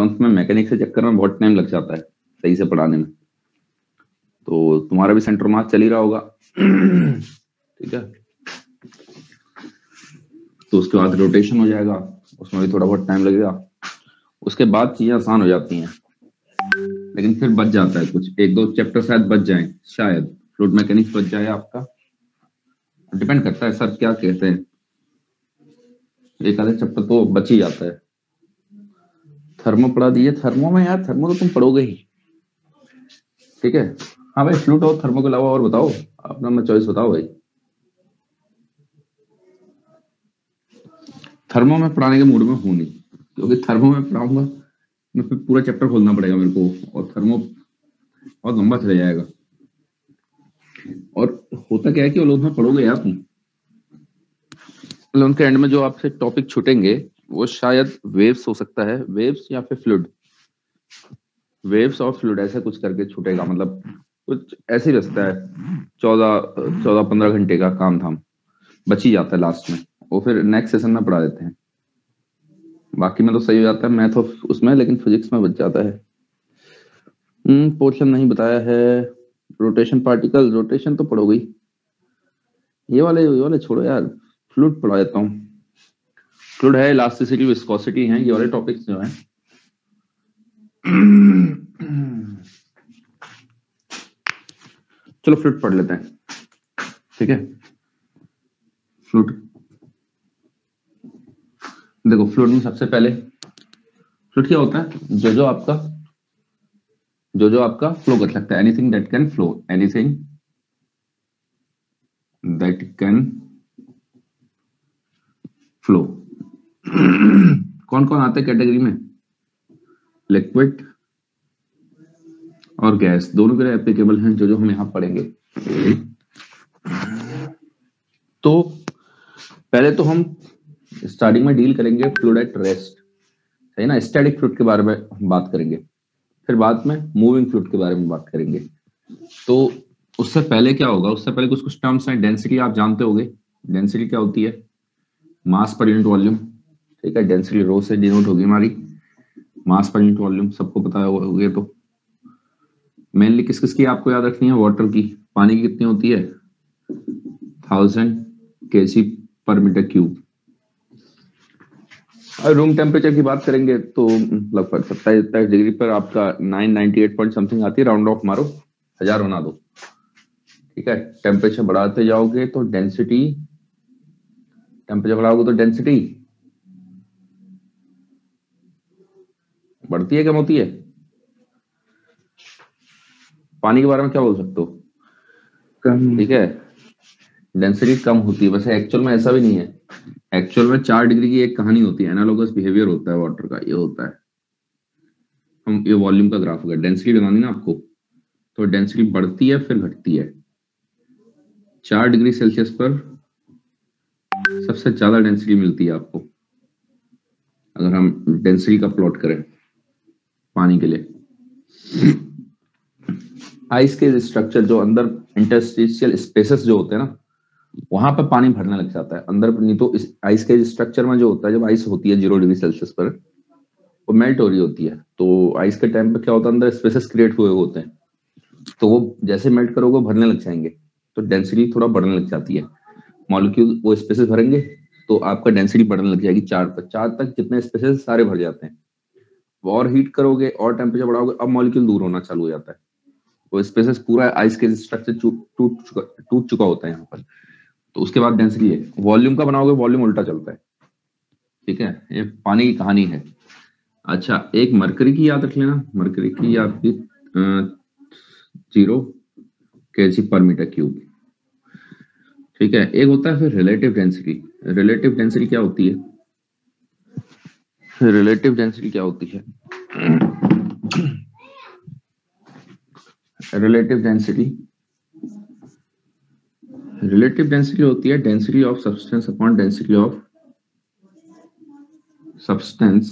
11th में mechanics के चक्कर में बहुत टाइम लग जाता है सही से पढ़ाने में। तो तुम्हारा भी सेंटर मास चल ही रहा होगा। ठीक है, तो उसके बाद रोटेशन हो जाएगा, उसमें भी थोड़ा बहुत टाइम लगेगा। उसके बाद चीजें आसान हो जाती हैं, लेकिन फिर बच जाता है कुछ, एक दो चैप्टर शायद बच जाए, शायद फ्लूइड मैकेनिक्स बच जाए आपका, डिपेंड करता है सर क्या कहते हैं। एक आधे चैप्टर तो बच ही जाता है। थर्मो पढ़ा दीजिए। थर्मो में यार, थर्मो तो तुम पढ़ोगे ही, ठीक है। हाँ भाई, फ्लूइड और थर्मो के अलावा और बताओ, अपना चॉइस बताओ भाई। थर्मो में पढ़ाने के मूड में हूं नहीं, क्योंकि थर्मो में पढ़ाऊंगा मैं फिर पूरा चैप्टर खोलना पड़ेगा मेरे को, और थर्मो बहुत लंबा चला जाएगा। और होता क्या है कि लोग में पढ़ोगे यार तुम, उनके एंड में जो आपसे टॉपिक छूटेंगे वो शायद वेव्स हो सकता है, वेव्स या फिर फ्लूइड, वेव्स और फ्लूइड ऐसा कुछ करके छूटेगा, मतलब कुछ ऐसे ही रखता है। 14-15 घंटे का काम धाम बच ही जाता है लास्ट में, वो फिर नेक्स्ट सेशन में पढ़ा देते हैं। बाकी में तो सही हो जाता है मैथ और उसमें, लेकिन फिजिक्स में बच जाता है। पोर्शन नहीं बताया है। रोटेशन पार्टिकल, रोटेशन तो पढ़ोगे ही। ये वाले छोड़ो यार, फ्लूइड पढ़ा देता हूँ। फ्लूइड है, इलास्टिसिटी, विस्कोसिटी है, ये वाले टॉपिक्स जो हैं। चलो फ्लूइड पढ़ लेते हैं, ठीक है। फ्लूइड देखो, फ्लूइड में सबसे पहले फ्लूइड क्या होता है, जो आपका फ्लो कर सकता है, anything that can flow, anything that can flow. कौन कौन आते हैं कैटेगरी में, लिक्विड और गैस, दोनों के लिए एप्लीकेबल हैं जो हम यहाँ पढ़ेंगे। तो पहले तो हम स्टार्टिंग में डील करेंगे फ्लूइड एट रेस्ट, सही ना, स्टैटिक फ्लूइड के बारे में हम बात करेंगे, फिर बाद में मूविंग फ्लूइड के बारे में बात करेंगे। तो उससे पहले क्या होगा, उससे पहले कुछ कुछ टर्म्स हैं। डेंसिटी आप जानते होंगे, डेंसिटी क्या होती है, मास पर यूनिट वॉल्यूम, ठीक है। डेंसिटी रो से डिनोट होगी हमारी, मास पर यूनिट वॉल्यूम सबको पता होगा। तो मेनली किस किस की आपको याद रखनी है, वाटर की, पानी की कितनी होती है, 1000 kg पर मीटर क्यूब। और रूम टेम्परेचर की बात करेंगे तो लगभग 27 डिग्री पर आपका 998 पॉइंट समथिंग आती है, राउंड ऑफ मारो, 1000 बना दो, ठीक है। टेम्परेचर बढ़ाते जाओगे तो डेंसिटी, टेम्परेचर बढ़ाओगे तो डेंसिटी बढ़ती है कम होती है। पानी के बारे में क्या बोल सकते हो, कम, ठीक है, डेंसिटी कम होती है। वैसे एक्चुअल में ऐसा भी नहीं है, एक्चुअल में 4 डिग्री की एक कहानी होती है, एनालॉगस बिहेवियर होता है वाटर का, ये होता है। हम ये वॉल्यूम का ग्राफ होगा, डेंसिटी बनानी ना आपको, तो डेंसिटी बढ़ती है फिर घटती है। 4 डिग्री सेल्सियस पर सबसे ज्यादा डेंसिटी मिलती है आपको, अगर हम डेंसिटी का प्लॉट करें पानी के लिए। आइस के स्ट्रक्चर जो अंदर इंटरस्टिशियल स्पेसेस जो होते हैं ना, वहां पर पानी भरने लग जाता है अंदर। नहीं तो इस आइस के स्ट्रक्चर में जो होता है, जब आइस होती है 0 डिग्री सेल्सियस पर, वो मेल्ट हो रही होती है, तो आइस के टाइम पे क्या होता है, अंदर स्पेसेस क्रिएट हुए होते हैं, तो वो जैसे मेल्ट करोगे भरने लग जाएंगे, तो डेंसिटी थोड़ा बढ़ने लग जाती है। मॉलिक्यूल वो स्पेसेस भरेंगे तो आपका डेंसिटी बढ़ने लग जाएगी 4 पर, 4 तक जितने स्पेसेस सारे भर जाते हैं। और हीट करोगे और टेम्परेचर बढ़ाओगे, अब मॉलिक्यूल दूर होना चालू हो जाता है, वो स्पेसेस पूरा आइस के स्ट्रक्चर टूट चुका होता है यहाँ पर। तो उसके बाद डेंसिटी है, वॉल्यूम का बनाओगे, वॉल्यूम उल्टा चलता है, ठीक है। ये पानी की कहानी है। अच्छा, एक मरकरी की याद रख लेना, मरकरी की आपकी 0 kg पर मीटर क्यूब, ठीक है। एक होता है फिर रिलेटिव डेंसिटी। रिलेटिव डेंसिटी क्या होती है, रिलेटिव डेंसिटी क्या होती है, रिलेटिव डेंसिटी, रिलेटिव डेंसिटी होती है density of substance upon density of substance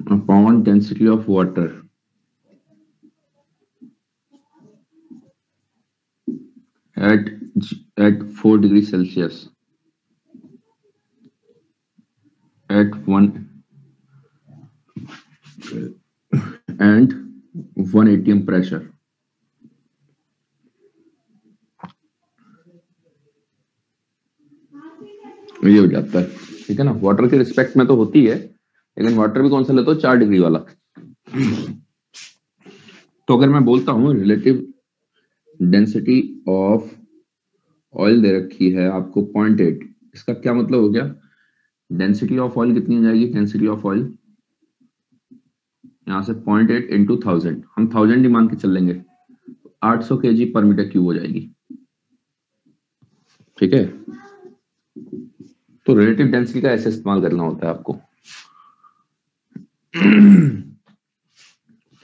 upon density of water at 4 degrees Celsius at 1 and 1 atm pressure। ये हो जाता है, ठीक है ना। वाटर के रिस्पेक्ट में तो होती है, लेकिन वाटर भी कौन सा लेता हो, 4 डिग्री वाला। तो अगर मैं बोलता हूँ रिलेटिव डेंसिटी ऑफ ऑयल दे रखी है आपको 0.8, इसका क्या मतलब हो गया, डेंसिटी ऑफ ऑयल कितनी हो जाएगी, डेंसिटी ऑफ ऑयल यहां से 0.8 इंटू 1000, हम 1000 ही मान के चल लेंगे, 800 kg पर मीटर क्यूब हो जाएगी, ठीक है। तो रिलेटिव डेंसिटी का ऐसे इस्तेमाल करना होता है आपको।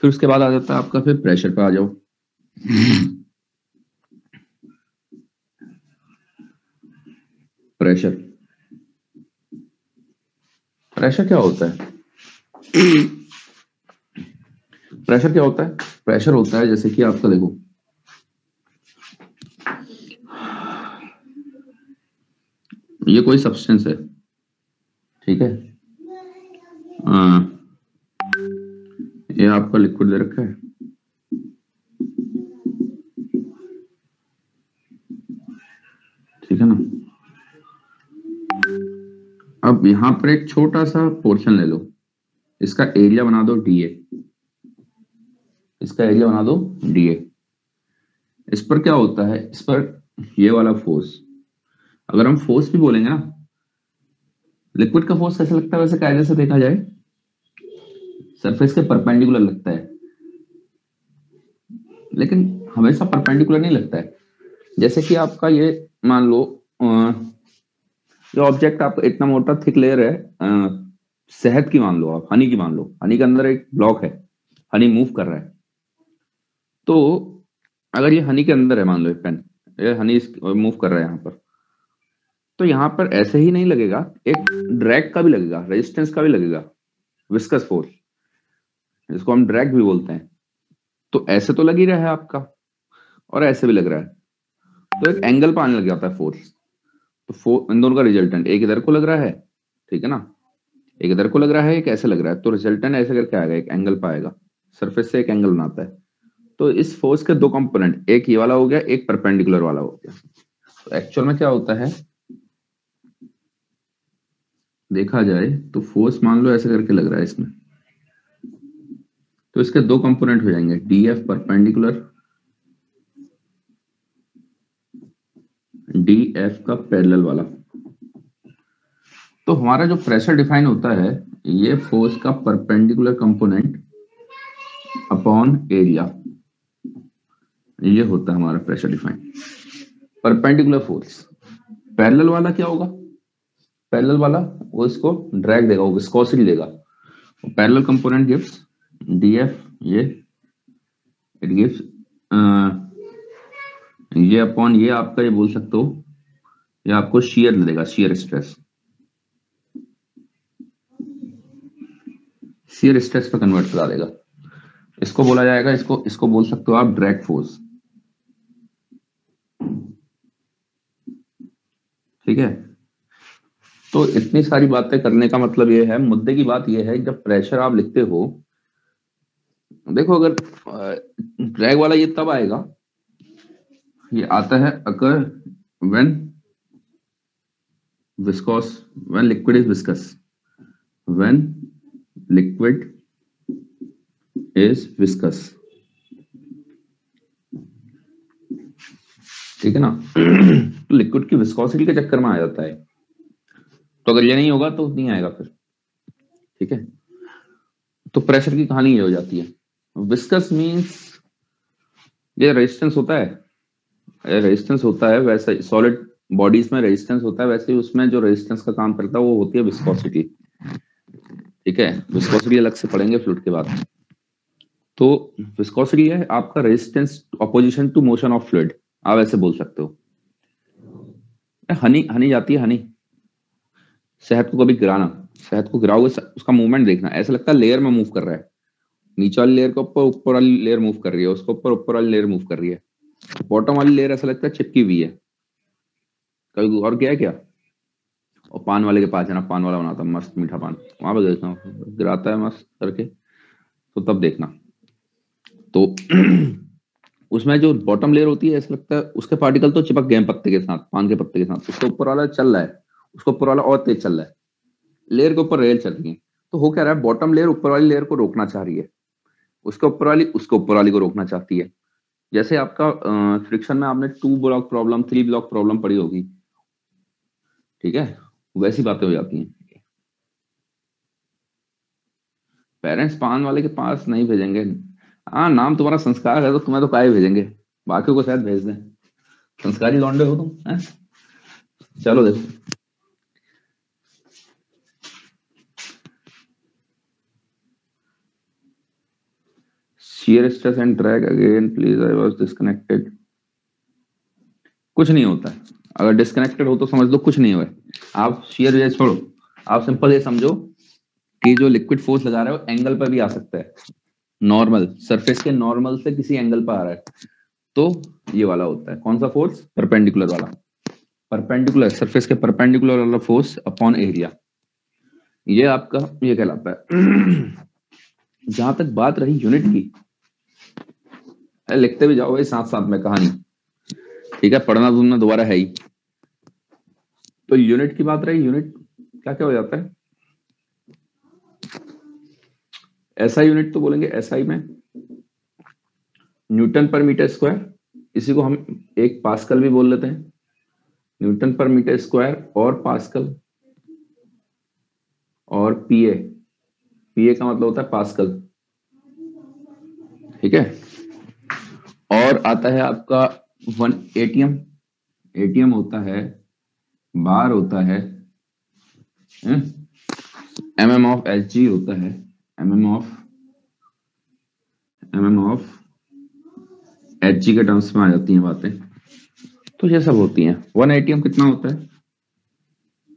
फिर उसके बाद आ जाता है आपका, फिर प्रेशर पे आ जाओ। प्रेशर, प्रेशर क्या होता है, प्रेशर क्या होता है, प्रेशर होता है जैसे कि आपका देखो, ये कोई सब्सटेंस है, ठीक है, ये आपका लिक्विड दे रखा है, ठीक है ना। अब यहां पर एक छोटा सा पोर्शन ले लो, इसका एरिया बना दो डीए, इसका एरिया बना दो डीए। इस पर क्या होता है, इस पर ये वाला फोर्स, अगर हम फोर्स भी बोलेंगे ना, लिक्विड का फोर्स कैसे लगता है वैसे कायदे से देखा जाए, सरफेस के परपेंडिकुलर लगता है, लेकिन हमेशा परपेंडिकुलर नहीं लगता है। जैसे कि आपका ये मान लो, जो ऑब्जेक्ट आपका इतना मोटा थिक लेयर है, शहद की मान लो, आप हनी की मान लो, हनी के अंदर एक ब्लॉक है, हनी मूव कर रहा है, तो अगर ये हनी के अंदर है, मान लो पेन, ये हनी मूव कर रहा है यहाँ पर, तो यहाँ पर ऐसे ही नहीं लगेगा, एक ड्रैग का भी लगेगा, रेजिस्टेंस का भी लगेगा, विस्कस फोर्स, जिसको हम ड्रैग भी बोलते हैं। तो ऐसे तो लग ही रहा है आपका, और ऐसे भी लग रहा है, तो एक एंगल पर आने लग जाता है फोर्स। तो इन दोनों का रिजल्टेंट एक इधर को लग रहा है, ठीक है ना, एक इधर को लग रहा है, एक ऐसे लग रहा है, तो रिजल्टेंट ऐसे करके आएगा, एक एंगल पाएगा, सरफेस से एक एंगल बनाता है। तो इस फोर्स के दो कंपोनेंट, एक ये वाला हो गया, एक परपेंडिकुलर वाला हो गया। तो एक्चुअल में क्या होता है, देखा जाए तो फोर्स मान लो ऐसे करके लग रहा है इसमें, तो इसके दो कंपोनेंट हो जाएंगे, D F perpendicular, D F का पैरेलल वाला। तो हमारा जो प्रेशर डिफाइन होता है, ये फोर्स का परपेंडिकुलर कंपोनेंट अपॉन एरिया, ये होता है हमारा pressure define, perpendicular force. Parallel वाला क्या होगा, पैरेलल वाला वो इसको ड्रैग देगा, वो विस्कोसिटी देगा। पैरेलल कंपोनेंट गिव्स डीएफ, ये इट गिव्स ये अपॉन ये आपका, ये बोल सकते हो, ये आपको शियर देगा, शियर स्ट्रेस, शियर स्ट्रेस पे कन्वर्ट करा देगा। इसको बोला जाएगा, इसको बोल सकते हो आप ड्रैग फोर्स, ठीक है। तो इतनी सारी बातें करने का मतलब ये है, मुद्दे की बात ये है, जब प्रेशर आप लिखते हो, देखो अगर ड्रैग वाला ये तब आएगा, ये आता है occur when viscous, when liquid is viscous, when liquid is viscous, ठीक है ना। तो लिक्विड की विस्कोसिटी के चक्कर में आ जाता है, तो अगर ये नहीं होगा तो नहीं आएगा फिर, ठीक है। तो प्रेशर की कहानी ये हो जाती है। विस्कस मींस ये रेजिस्टेंस होता है, रेजिस्टेंस होता है, वैसे सॉलिड बॉडीज में रेजिस्टेंस होता है, वैसे ही उसमें जो रेजिस्टेंस का काम करता है वो होती है विस्कोसिटी, ठीक है। विस्कोसिटी अलग से पढ़ेंगे फ्लूइड के बाद। तो विस्कोसिटी है आपका resistance opposition to motion of fluid, आप ऐसे बोल सकते हो। हनी हनी जाती है, हनी शहद को कभी गिराना, शहद को गिराओगे उसका मूवमेंट देखना, ऐसा लगता है लेयर में मूव कर रहा है, नीचे वाली लेयर के ऊपर ऊपर वाली लेयर मूव कर रही है, उसके ऊपर ऊपर वाली लेयर मूव कर रही है, बॉटम वाली लेयर ऐसा लगता है चिपकी हुई है। कभी और क्या है क्या, और पान वाले के पास है ना, पान वाला बनाता मस्त मीठा पान, वहां पर देखना गिराता है मस्त करके, तो तब देखना तो उसमें जो बॉटम लेयर होती है ऐसा लगता है उसके पार्टिकल तो चिपक गए हैं पत्ते के साथ, पान के पत्ते के साथ, उसके ऊपर वाला चल रहा है, उसके ऊपर वाला और तेज चल रहा है, लेयर के ऊपर रेल चल रही है। तो हो क्या रहा है, बॉटम लेयर ऊपर वाली लेयर को रोकना चाह रही है, उसके ऊपर वाली उसके ऊपर वाली को रोकना चाहती है। जैसे आपका फ्रिक्शन में आपने 2 ब्लॉक प्रॉब्लम, 3 ब्लॉक प्रॉब्लम पढ़ी होगी, ठीक है, वैसी बातें हो जाती हैं। पेरेंट्स पान वाले के पास नहीं भेजेंगे। हाँ, नाम तुम्हारा संस्कार है तो तुम्हें तो काहे भेजेंगे, बाकियों को शायद भेज दें, संस्कारी लौंडे हो तुम हैं? चलो देखो, shear stress and drag again please, I was disconnected। कुछ नहीं होता है, अगर डिस्कनेक्टेड हो तो समझ लो कुछ नहीं हुआ है। आप shear ये छोड़ो, आप सिंपल ये समझो कि जो लिक्विड फोर्स लगा रहे हो एंगल पर भी आ सकता है, नॉर्मल सरफेस के नॉर्मल से किसी एंगल पर आ रहा है, तो ये वाला होता है कौन सा फोर्स, परपेंडिकुलर वाला, परपेंडिकुलर सरफेस के परपेंडिकुलर वाला फोर्स अपॉन एरिया, ये आपका ये कहलाता है। जहां तक बात रही यूनिट की, लिखते भी जाओ भाई साथ साथ में कहानी, ठीक है, पढ़ना तुमने दोबारा है ही। तो यूनिट की बात रही, यूनिट क्या क्या हो जाता है, एसआई यूनिट तो बोलेंगे, एसआई में न्यूटन पर मीटर स्क्वायर, इसी को हम एक पास्कल भी बोल लेते हैं, न्यूटन पर मीटर स्क्वायर और पास्कल, और पीए, पीए का मतलब होता है पास्कल, ठीक है। और आता है आपका 1 एटीएम, एटीएम होता है, बार होता है, एमएम ऑफ एचजी होता है, एमएम ऑफ एचजी के टर्म्स में आ जाती हैं बातें, तो ये सब होती हैं। 1 एटीएम कितना होता है,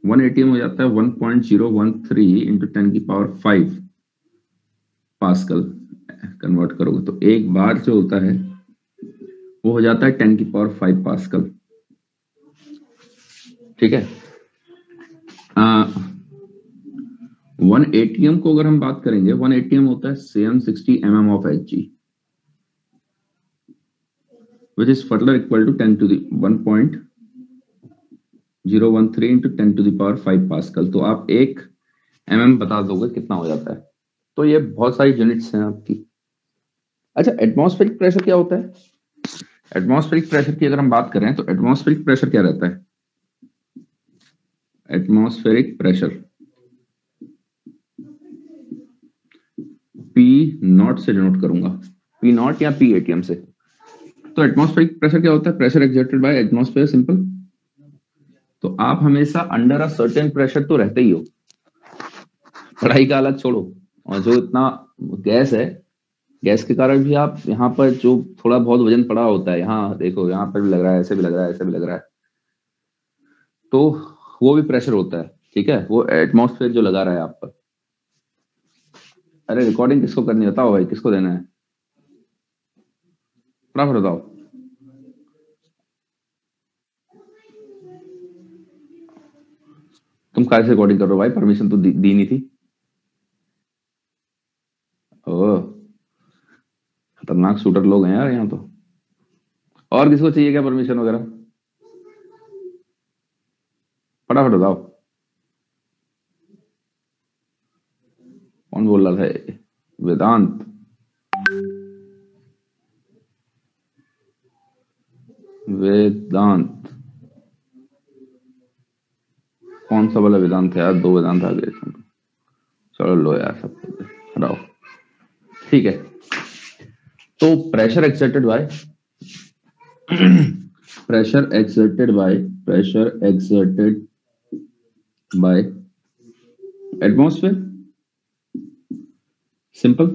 1 एटीएम हो जाता है 1.013 इंटू 10⁵ पास्कल, कन्वर्ट करोगे तो एक बार जो होता है वो हो जाता है 10⁵ पास्कल, ठीक है। 1 एटीएम को अगर हम बात करेंगे, 1 एटीएम होता है 760 mm of H G, which is further equal to 10 to the 1.013 into 10⁵ pascal. तो आप 1 mm बता दोगे कितना हो जाता है। तो ये बहुत सारी यूनिट्स हैं आपकी। अच्छा, एटमॉस्फेरिक प्रेशर क्या होता है, एटमॉस्फेरिक प्रेशर की अगर हम बात करें तो एटमॉस्फेरिक प्रेशर क्या रहता है, एटमॉस्फेरिक प्रेशर पी नॉट से डिनोट करूंगा, पी नॉट या पी एटीएम से। तो एटमॉस्फेरिक प्रेशर क्या होता है, pressure exerted by atmosphere, simple. तो आप हमेशा अंडर अ सर्टेन प्रेशर तो रहते ही हो, पढ़ाई का अलग छोड़ो, और जो इतना गैस है, गैस के कारण भी आप यहाँ पर जो थोड़ा बहुत वजन पड़ा होता है, यहाँ देखो यहाँ पर भी लग रहा है, ऐसे भी लग रहा है, ऐसे भी लग रहा है, तो वो भी प्रेशर होता है, ठीक है, वो एटमॉस्फेयर जो लगा रहा है आप पर। अरे रिकॉर्डिंग किसको करनी, बताओ भाई किसको देना है, फटाफट बताओ। तुम कैसे रिकॉर्डिंग कर रहे हो भाई, परमिशन तो दी नहीं थी। ओह, खतरनाक शूटर लोग हैं यार यहाँ तो। और किसको चाहिए क्या परमिशन वगैरह, फटाफट बताओ। कौन बोल रहा था, वेदांत, वेदांत कौन सा वाला वेदांत है यार, 2 वेदांत आ गए इसमें। चलो लो यार सब हटाओ, ठीक है। तो pressure exerted by pressure exerted by atmosphere, simple,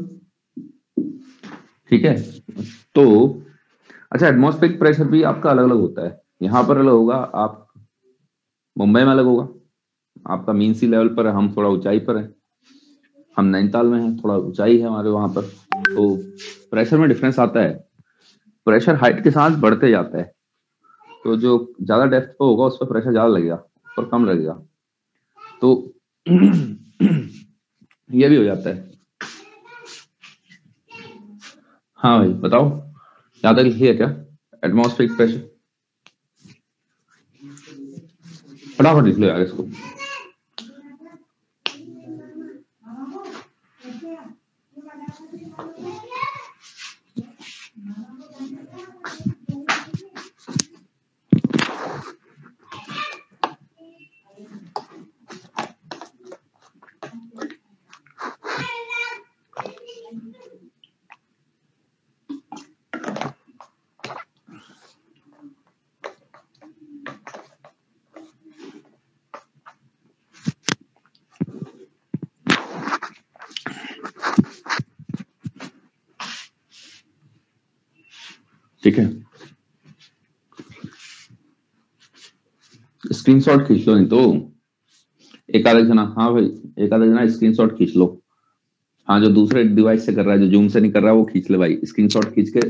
ठीक है। तो अच्छा, एटमॉस्फेरिक प्रेशर भी आपका अलग अलग होता है, यहाँ पर अलग होगा, आप मुंबई में अलग होगा, आपका मीन सी लेवल पर है, हम थोड़ा ऊंचाई पर है, हम नैनीताल में हैं, थोड़ा ऊंचाई है हमारे वहां पर, तो प्रेशर में डिफरेंस आता है, प्रेशर हाइट के साथ बढ़ते जाता है, तो जो ज्यादा डेप्थ पे होगा उस पर प्रेशर ज्यादा लगेगा, पर कम लगेगा, तो ये भी हो जाता है। हाँ भाई बताओ, यहाँ तक लिखिए क्या एटमॉस्फेरिक प्रेशर? फटाफट लिख लो यार इसको। ठीक है, स्क्रीनशॉट खींच लो, नहीं तो एक आधा जना, हाँ भाई एक आधा जना स्क्रीनशॉट खींच लो। हाँ, जो दूसरे डिवाइस से कर रहा है, जो जूम से नहीं कर रहा है, वो खींच ले भाई, स्क्रीनशॉट खींच के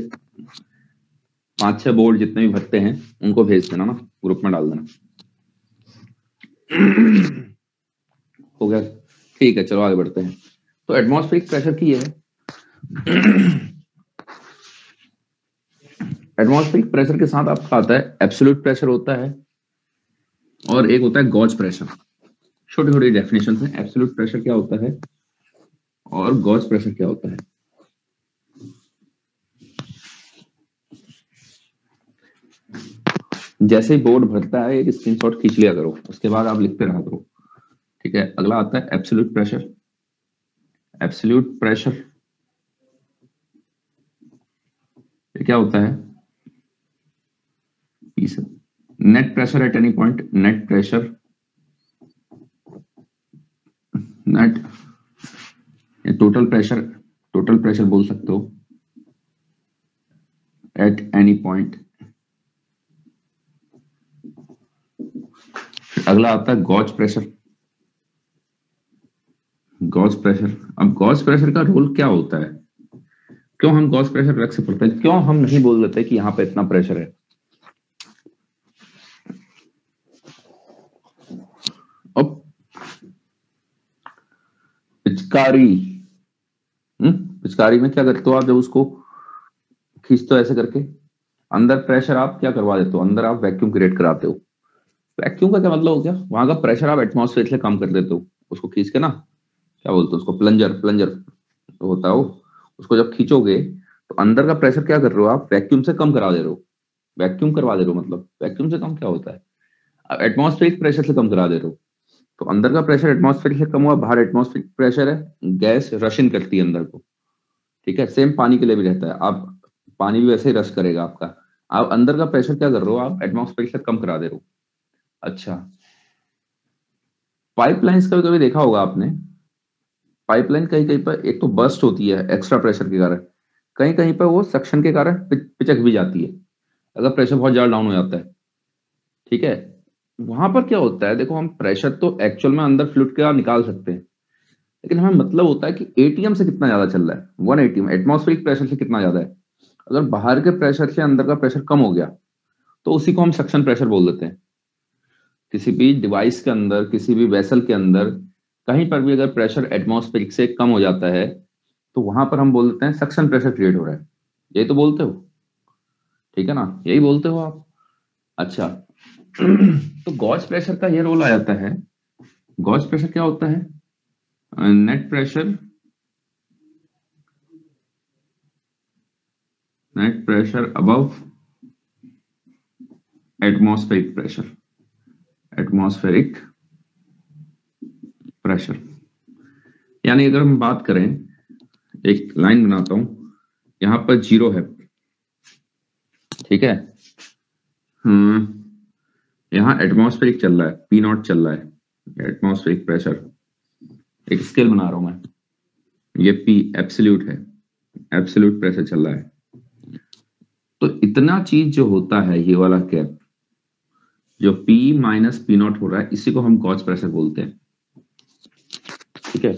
5-6 बोर्ड जितने भी भरते हैं उनको भेज देना ना, ग्रुप में डाल देना। हो गया? ठीक है, चलो आगे बढ़ते हैं। तो एटमॉस्फेरिक प्रेशर की है, एटमॉस्फेरिक प्रेशर के साथ आपका आता है एब्सोल्यूट प्रेशर होता है, और एक होता है गॉज प्रेशर। छोटी छोटी डेफिनेशन है, एब्सोल्यूट प्रेशर क्या होता है और गॉज प्रेशर क्या होता है। जैसे ही बोर्ड भरता है एक स्क्रीनशॉट खींच लिया करो, उसके बाद आप लिखते रहा करो। ठीक है, अगला आता है एब्सोल्यूट प्रेशर। एब्सोल्यूट प्रेशर ये क्या होता है? Net pressure at any point, net pressure, net total pressure, total pressure बोल सकते हो एट एनी पॉइंट। अगला आता है गॉज प्रेशर। गॉज प्रेशर, अब गॉज प्रेशर का रोल क्या होता है? क्यों हम गॉज प्रेशर अलग से पढ़ते हैं? क्यों हम नहीं बोल देते कि यहाँ पे इतना प्रेशर है? अब पिचकारी, पिचकारी में क्या करते हो आप? जब उसको खींचते हो ऐसे करके, अंदर प्रेशर आप क्या करवा देते हो? अंदर आप वैक्यूम क्रिएट कराते हो। वैक्यूम का क्या मतलब हो गया? वहां का प्रेशर आप एटमॉस्फेयर से कम कर देते हो, उसको खींच के ना, क्या बोलते हो उसको, प्लंजर, प्लंजर होता है वो। उसको जब खींचोगे तो अंदर का प्रेशर क्या कर रहे हो आप? वैक्यूम से कम करा दे रहे हो। वैक्यूम करवा दे रहे हो, मतलब वैक्यूम से कम क्या होता है? आप एटमॉस्फेरिक प्रेशर से कम करा दे रहे हो। तो अंदर का प्रेशर एटमॉस्फेयर से कम हुआ, बाहर एटमॉस्फेरिक प्रेशर है, गैस रश इन करती है अंदर को। ठीक है, सेम पानी के लिए भी रहता है, आप पानी भी वैसे ही रश करेगा आपका। आप अंदर का प्रेशर क्या कर रहे हो? आप एटमॉस्फेयर से कम करा दे रहे हो। अच्छा, पाइपलाइंस का भी कभी देखा होगा आपने? पाइपलाइन कहीं कहीं पर एक तो बर्स्ट होती है एक्स्ट्रा प्रेशर के कारण, कहीं कहीं पर वो सक्शन के कारण पिचक भी जाती है, अगर प्रेशर बहुत ज्यादा डाउन हो जाता है। ठीक है, वहां पर क्या होता है, देखो हम प्रेशर तो एक्चुअल में अंदर फ्लूइड का निकाल सकते हैं, लेकिन हमें मतलब होता है कि एटीएम से कितना ज्यादा चल रहा है, 1 एटीएम एटमॉस्फेरिक प्रेशर से कितना ज्यादा है। अगर बाहर के प्रेशर से अंदर का प्रेशर कम हो गया तो उसी को हम सक्शन प्रेशर बोल देते हैं। किसी भी डिवाइस के अंदर, किसी भी वेसल के अंदर कहीं पर भी अगर प्रेशर एटमॉस्फेरिक से कम हो जाता है तो वहां पर हम बोल देते हैं सक्शन प्रेशर क्रिएट हो रहा है। यही तो बोलते हो, ठीक है ना, यही बोलते हो आप। अच्छा, तो गॉज प्रेशर का ये रोल आ जाता है। गॉज प्रेशर क्या होता है? Net pressure, net pressure above atmospheric pressure, atmospheric pressure. यानी अगर हम बात करें, एक लाइन बनाता हूं, यहां पर 0 है, ठीक है, यहां एटमॉस्फेरिक चल रहा है, पी नॉट चल रहा है एटमॉस्फेरिक प्रेशर। एक स्केल बना रहा हूं मैं, ये पी एब्सोल्यूट है, एब्सोल्यूट प्रेशर चल रहा है। तो इतना चीज जो होता है, ये वाला कैप जो P माइनस पी नॉट हो रहा है, इसी को हम गॉज प्रेशर बोलते हैं। ठीक है,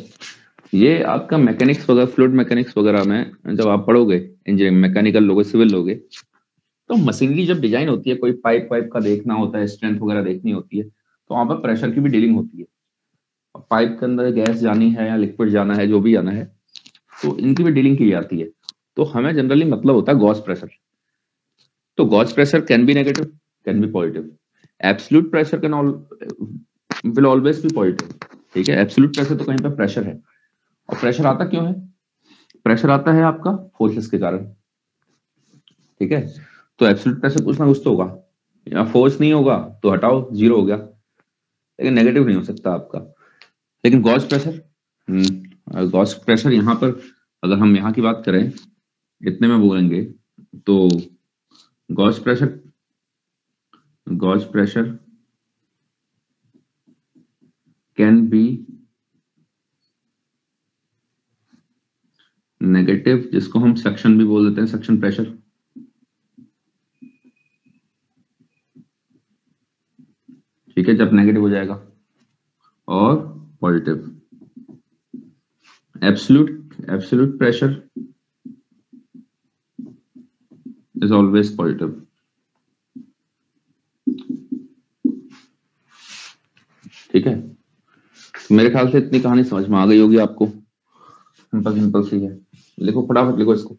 ये आपका मैकेनिक्स वगैरह, फ्लूइड मैकेनिक्स वगैरह में जब आप पढ़ोगे, इंजीनियरिंग मैकेनिकल लोगे, सिविल लोगे, तो मशीनरी जब डिजाइन होती है, कोई पाइप वाइप का देखना होता है, स्ट्रेंथ वगैरह देखनी होती है, तो वहां पर प्रेशर की भी डीलिंग होती है। पाइप के अंदर गैस जानी है या लिक्विड जाना है, जो भी जाना है, तो इनकी भी डीलिंग की जाती है। तो हमें जनरली मतलब होता है गॉस प्रेशर। तो Gauss pressure can be negative, can be positive. Absolute pressure can will always be positive. ठीक है, एब्सोल्यूट प्रेशर तो कहीं पर प्रेशर है। और प्रेशर आता क्यों है? प्रेशर आता है आपका फोर्सेस के कारण। ठीक है, तो एब्सोल्यूट प्रेशर कुछ ना कुछ तो होगा, या फोर्स नहीं होगा तो हटाओ, जीरो हो गया, लेकिन नेगेटिव नहीं हो सकता आपका। लेकिन गॉस प्रेशर, गॉस प्रेशर यहाँ पर अगर हम यहाँ की बात करें, इतने में बोलेंगे तो Gauss pressure can be negative, जिसको हम सक्शन भी बोल देते हैं, सक्शन प्रेशर। ठीक है, जब नेगेटिव हो जाएगा। और positive, absolute pressure is always positive. ठीक है, मेरे ख्याल से इतनी कहानी समझ में आ गई होगी आपको। सिंपल सिंपल सी है, लिखो फटाफट लिखो इसको।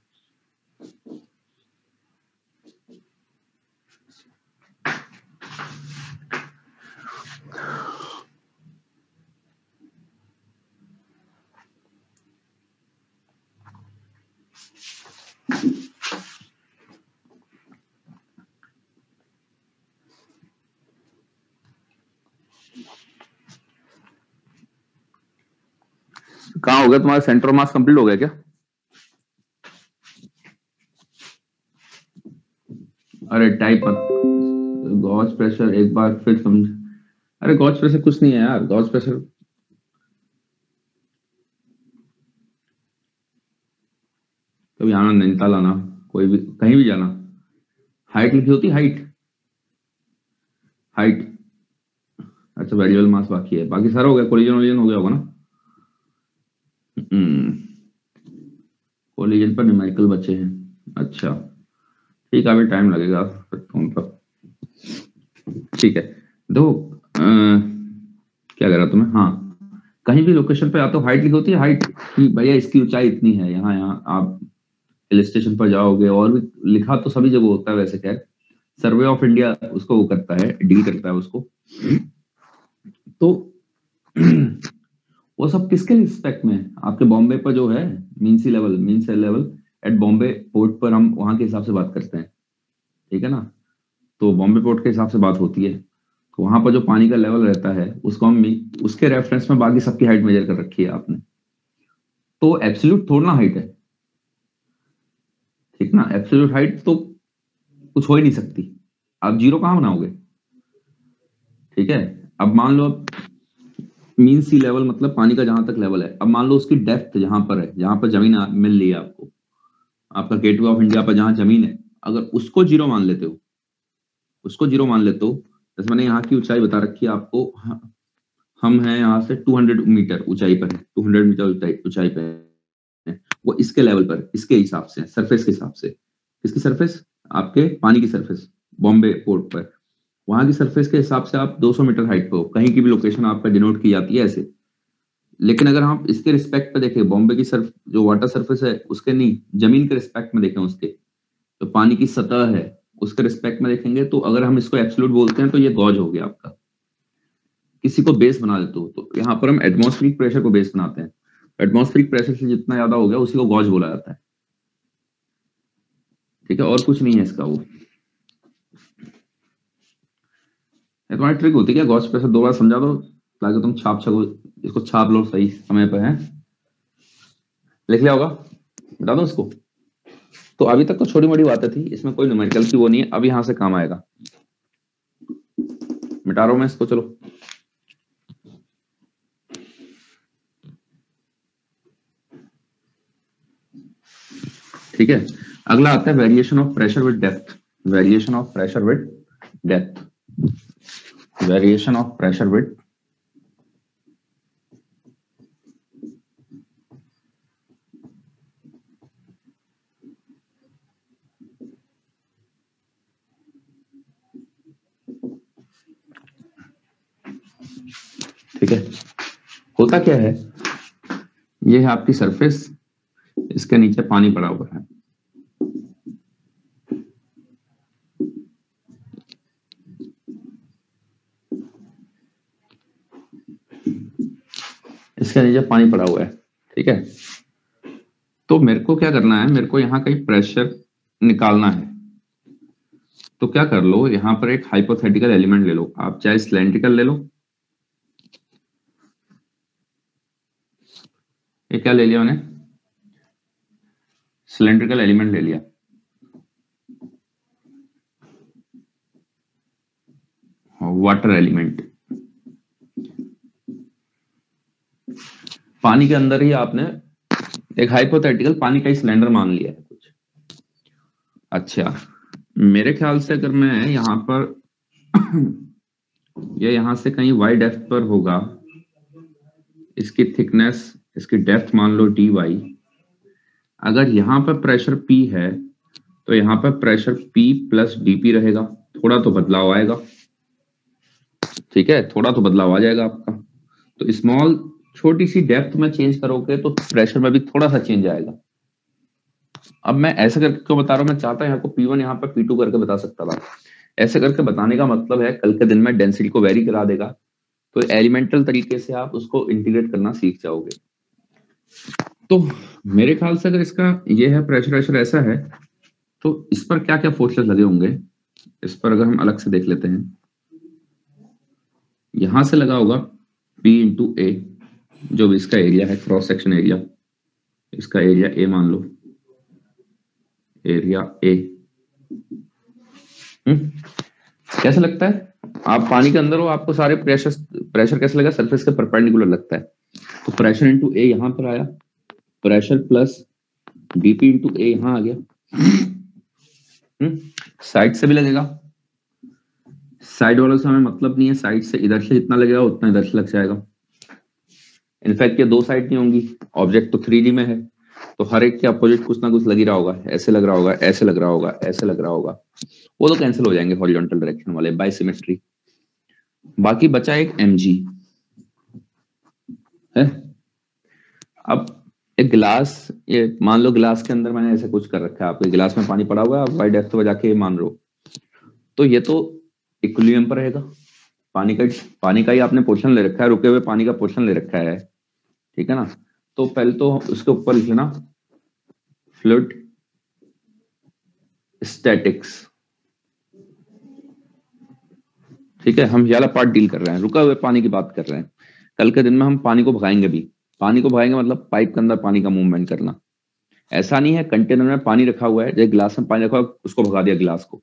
कहाँ हो गया तुम्हारा सेंटर मास? कंप्लीट हो गया क्या? अरे टाइप मत, गॉस प्रेशर एक बार फिर समझ। अरे गॉस प्रेशर कुछ नहीं है यार, गॉस प्रेशर कभी आना, नैनीताल आना, कोई भी कहीं भी जाना, हाइट लिखी होती, हाइट हाइट। अच्छा, वेरिएबल मास बाकी है, बाकी सारा हो गया, कोलिजन वोलिजन हो गया होगा ना। कोलिजन पर न्यूमेरिकल बचे हैं। अच्छा ठीक है, अभी टाइम लगेगा फोन पर। ठीक है, देखो क्या कह रहा तुम्हें, हाँ कहीं भी लोकेशन पे या तो हाइट लिखी होती है, हाइट कि भैया इसकी ऊंचाई इतनी है, यहाँ यहाँ आप हिल स्टेशन पर जाओगे, और भी लिखा तो सभी जगह होता है वैसे। खैर सर्वे ऑफ इंडिया उसको वो करता है, डील करता है उसको। तो वो सब किसके रिस्पेक्ट में है? आपके बॉम्बे पर जो है मीन सी लेवल एट बॉम्बे पोर्ट पर, हम वहां के हिसाब से बात करते हैं। ठीक है ना, तो बॉम्बे पोर्ट के हिसाब से बात होती है। तो वहां पर जो पानी का लेवल रहता है उसको हम उसके रेफरेंस में बाकी सबकी हाइट मेजर कर रखी है आपने। तो एब्सोल्यूट थोड़ा ना हाइट है, ठीक ना, एब्सोल्यूट हाइट तो कुछ हो ही नहीं सकती, आप जीरो कहां बनाओगे। ठीक है, अब मान लो मीन सी लेवल मतलब पानी का जहां तक लेवल है, अब मान लो उसकी डेप्थ जहां पर है, जहां पर जमीन मिल रही है आपको, आपका गेटवे ऑफ इंडिया पर जहां जमीन है, अगर उसको जीरो मान लेते हो, उसको जीरो मान लेते हो, जैसे मैंने यहाँ की ऊंचाई बता रखी है आपको, हम हैं यहाँ से 200 मीटर ऊंचाई पर है, 200 मीटर ऊंचाई पे है, वो इसके लेवल पर, इसके हिसाब से, सरफेस के हिसाब से। किसकी सरफेस? आपके पानी की सरफेस, बॉम्बे पोर्ट पर, वहां की सरफेस के हिसाब से आप 200 मीटर हाइट पे हो, कहीं की भी लोकेशन आपका डिनोट की जाती है ऐसे। लेकिन अगर हम इसके रिस्पेक्ट पे देखें, बॉम्बे की सर्फ जो वाटर सरफेस है उसके नहीं, जमीन के रिस्पेक्ट में देखें, उसके जो पानी की सतह है उसके रिस्पेक्ट में देखेंगे, तो अगर हम इसको एब्सोल्यूट बोलते हैं तो ये गॉज हो गया आपका। किसी को बेस बना देते हो, तो यहाँ पर हम एटमॉस्फेरिक प्रेशर को बेस बनाते हैं। एटमॉस्फेरिक प्रेशर से जितना ज्यादा हो गया उसी को गॉज बोला जाता है। ठीक है, और कुछ नहीं है इसका। वो तुम्हारी ट्रिक होती है क्या, गॉज प्रेशर दो बार समझा दो ताकि तुम छाप सको, इसको छाप लो सही समय पर है। लिख लिया होगा, बता दो उसको। तो अभी तक तो छोटी मोटी बातें थी, इसमें कोई न्यूमेरिकल की वो नहीं है, अब यहां से काम आएगा। मिटा रहा हूं मैं इसको, चलो। ठीक है, अगला आता है variation of pressure with depth. Variation of pressure with depth, variation of pressure with ठीक है, होता क्या है, ये है आपकी सरफेस, इसके नीचे पानी पड़ा हुआ है। इसके नीचे पानी पड़ा हुआ है, ठीक है। तो मेरे को क्या करना है, मेरे को यहाँ कहीं प्रेशर निकालना है। तो क्या कर लो, यहाँ पर एक हाइपोथेटिकल एलिमेंट ले लो, आप चाहे सिलेंड्रिकल ले लो, ये क्या ले लिया मैंने, सिलेंड्रिकल एलिमेंट ले लिया। वाटर एलिमेंट, पानी के अंदर ही आपने एक हाइपोथेटिकल पानी का ही सिलेंडर मान लिया है कुछ। अच्छा, मेरे ख्याल से अगर मैं यहाँ पर ये यहां से कहीं y डेप्थ पर होगा, इसकी थिकनेस, इसकी डेप्थ मान लो dy। अगर यहाँ पर प्रेशर P है तो यहाँ पर प्रेशर P प्लस dP रहेगा, थोड़ा तो बदलाव आएगा, ठीक है, थोड़ा तो बदलाव आ जाएगा आपका। तो स्मॉल छोटी सी डेप्थ में चेंज करोगे तो प्रेशर में भी थोड़ा सा चेंज आएगा। अब मैं ऐसे करके क्यों बता रहा हूँ, मैं चाहता यहाँ को P1 यहाँ पर P2 करके बता सकता था। ऐसे करके बताने का मतलब है कल के दिन में डेंसिटी को वेरी करा देगा, तो एलिमेंटल तरीके से आप उसको इंटीग्रेट करना सीख जाओगे। तो मेरे ख्याल से अगर इसका ये है प्रेशर ऐसा है, तो इस पर क्या क्या फोर्सेस लगे होंगे, इस पर अगर हम अलग से देख लेते हैं। यहां से लगा होगा P इंटू ए, जो भी इसका एरिया है, क्रॉस सेक्शन एरिया, इसका एरिया ए मान लो, एरिया ए। कैसा लगता है, आप पानी के अंदर हो, आपको सारे प्रेशर कैसा लगा, सरफेस के परपेंडिकुलर लगता है। तो प्रेशर इंटू ए यहां पर आया, प्रेशर प्लस डीपी इंटू ए यहां आ गया। साइड से भी लगेगा, साइड वालों से हमें मतलब नहीं है, साइड से इधर से जितना लगेगा उतना इधर से लग जाएगा। इनफैक्ट ये दो साइड नहीं होंगी, ऑब्जेक्ट तो 3D में है, तो हर एक के अपोजिट कुछ ना कुछ लग ही रहा होगा, ऐसे लग रहा होगा, ऐसे लग रहा होगा, ऐसे लग रहा होगा, वो तो कैंसिल हो जाएंगे हॉरिजॉन्टल डायरेक्शन वाले बाय सिमेट्री। बाकी बचा एक mg है। अब एक गिलास, ये मान लो गिलास के अंदर मैंने ऐसे कुछ कर रखा है, आपके गिलास में पानी पड़ा हुआ है, आप वाई डेप्थ पर जाके मान लो, तो ये तो इक्विलिब्रियम पर रहेगा, पानी का ही आपने पोर्शन ले रखा है, रुके हुए पानी का पोर्शन ले रखा है, ठीक है ना। तो पहले तो उसके ऊपर लिख लेना फ्लूइड स्टैटिक्स, ठीक है, हम ये वाला पार्ट डील कर रहे हैं, रुका हुए पानी की बात कर रहे हैं। कल के दिन में हम पानी को भगाएंगे भी, पानी को भगाएंगे मतलब पाइप के अंदर पानी का मूवमेंट करना। ऐसा नहीं है कंटेनर में पानी रखा हुआ है, जैसे गिलास में पानी रखा हुआ है उसको भगा दिया गिलास को,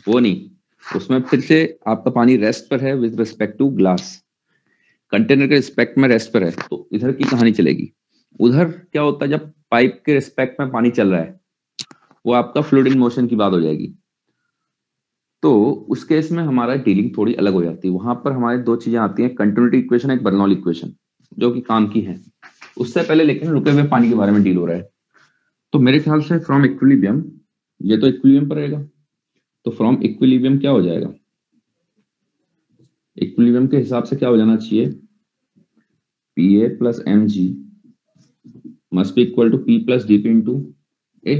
वो नहीं, उसमें फिर से आपका पानी रेस्ट पर है with respect to glass, container के रिस्पेक्ट में रेस्ट पर है, तो इधर की कहानी चलेगी। उधर क्या होता है, जब पाइप के रिस्पेक्ट में पानी चल रहा है, वो आपका फ्लूइड इन मोशन की बात हो जाएगी। तो उस केस में हमारा डीलिंग थोड़ी अलग हो जाती है, वहां पर हमारे दो चीजें आती हैं, कंटिन्यूटी इक्वेशन, एक बर्नौली इक्वेशन, जो कि काम की है। उससे पहले लेकिन रुके हुए पानी के बारे में डील हो रहा है। तो मेरे ख्याल से फ्रॉम इक्विलिब्रियम, ये तो इक्विलिब्रियम पर रहेगा, तो फ्रॉम इक्विलिब्रियम क्या हो जाएगा, इक्विलिब्रियम के हिसाब से क्या हो जाना चाहिए, Pa plus mg must be equal to P plus dP into A,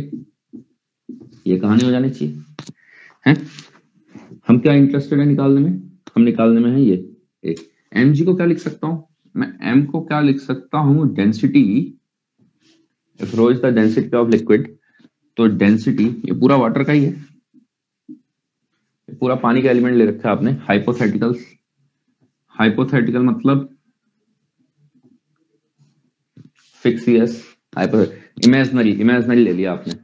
ये कहानी हो जानी चाहिए है। हम क्या इंटरेस्टेड है निकालने में, हम निकालने में है ये mg को क्या लिख सकता हूं मैं, m को क्या लिख सकता हूं, density, if rho is the density of liquid, तो डेंसिटी, ये पूरा वाटर का ही है, पूरा पानी का एलिमेंट ले रखा है आपने, हाइपोथेटिकल मतलब फिक्स, यस, इमेजिनरी ले लिया आपने।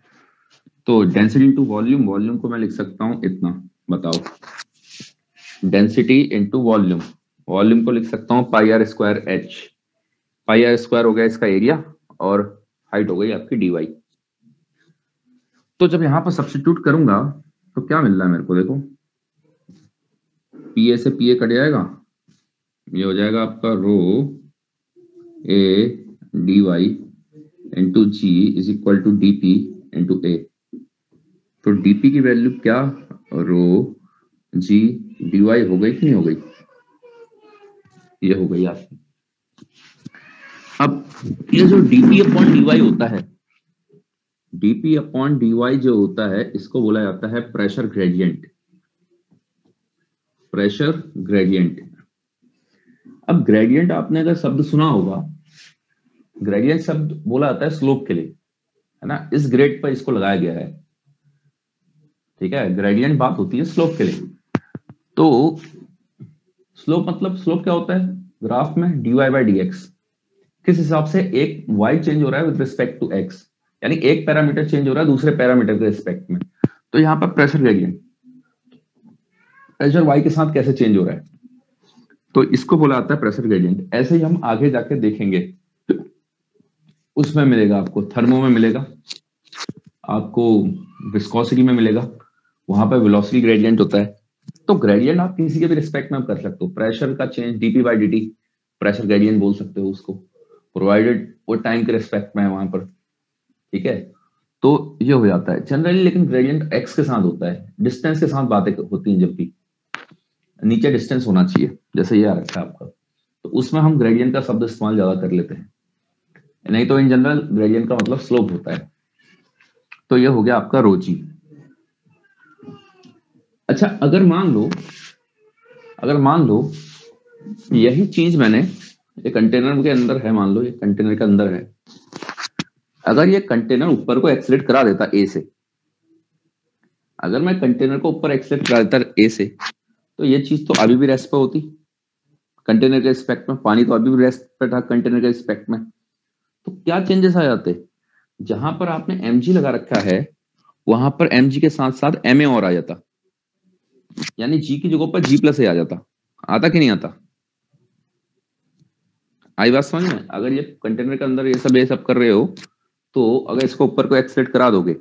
तो डेंसिटी इंटू वॉल्यूम, वॉल्यूम को मैं लिख सकता हूं इतना, बताओ, डेंसिटी इंटू वॉल्यूम, वॉल्यूम को लिख सकता हूं pi R square H, pi R square हो गया इसका एरिया, और हाइट हो गई आपकी dy। तो जब यहां पर सब्स्टिट्यूट करूंगा तो क्या मिल रहा है मेरे को, देखो Pa से Pa कट जाएगा, ये हो जाएगा आपका rho A D Y into G is equal to D P into A. तो डीपी की वैल्यू क्या, रो जी डी वाई हो गई कि नहीं हो गई, ये हो गई आपकी। अब ये जो डीपी अपॉन डीवाई होता है, डीपी अपॉन डीवाई जो होता है, इसको बोला जाता है प्रेशर ग्रेडियंट, प्रेशर ग्रेडियंट। अब ग्रेडियंट आपने अगर शब्द सुना होगा ग्रेडियंट शब्द बोला जाता है स्लोप के लिए, है ना, इस ग्रेड पर इसको लगाया गया है, ठीक है। ग्रेडियंट बात होती है स्लोप के लिए। तो स्लोप मतलब, स्लोप क्या होता है ग्राफ में, dy बाई डी एक्स, किस हिसाब से एक y चेंज हो रहा है विद रिस्पेक्ट टू x, यानी एक पैरामीटर चेंज हो रहा है दूसरे पैरामीटर के रिस्पेक्ट में। तो यहाँ पर प्रेशर ग्रेडियंट, प्रेशर y के साथ कैसे चेंज हो रहा है, तो इसको बोला जाता है प्रेशर ग्रेडियंट। ऐसे ही हम आगे जाके देखेंगे, उसमें मिलेगा आपको, थर्मो में मिलेगा, आपको विस्कोसिटी में मिलेगा, वहां पर वेलोसिटी ग्रेडियंट होता है। तो ग्रेडियंट आप किसी के भी रिस्पेक्ट में कर सकते हो, प्रेशर का change DP by D T pressure gradient बोल सकते हो उसको, प्रोवाइडेड वो टाइम के रिस्पेक्ट में है वहां पर, ठीक है। तो ये हो जाता है जनरली, लेकिन ग्रेडियंट एक्स के साथ होता है, डिस्टेंस के साथ बातें होती हैं, जब भी नीचे डिस्टेंस होना चाहिए, जैसे ये आ रखा है आपका, तो उसमें हम ग्रेडियंट का शब्द इस्तेमाल ज्यादा कर लेते हैं, नहीं तो इन जनरल ग्रेडियंट का मतलब स्लोप होता है। तो ये हो गया आपका रोजी। अच्छा, अगर मान लो यही चीज मैंने ये कंटेनर के अंदर है, मान लो ये कंटेनर के अंदर है, अगर ये कंटेनर ऊपर को एक्सलेट करा देता ए से, अगर मैं कंटेनर को ऊपर एक्सलेट करा देता ए से, तो ये चीज तो अभी भी रेस्ट पे होती कंटेनर के रिस्पेक्ट में, पानी तो अभी भी रेस्ट पे था कंटेनर के रिस्पेक्ट में। तो क्या चेंजेस आ जाते, जहां पर आपने mg लगा रखा है वहां पर mg के साथ साथ ma और आ जाता, यानी g की जगह पर g प्लस ए आ जाता। आता कि नहीं आता, आई बात समझ में? अगर ये कंटेनर के अंदर ये सब कर रहे हो, तो अगर इसको ऊपर को एक्सलेट करा दोगे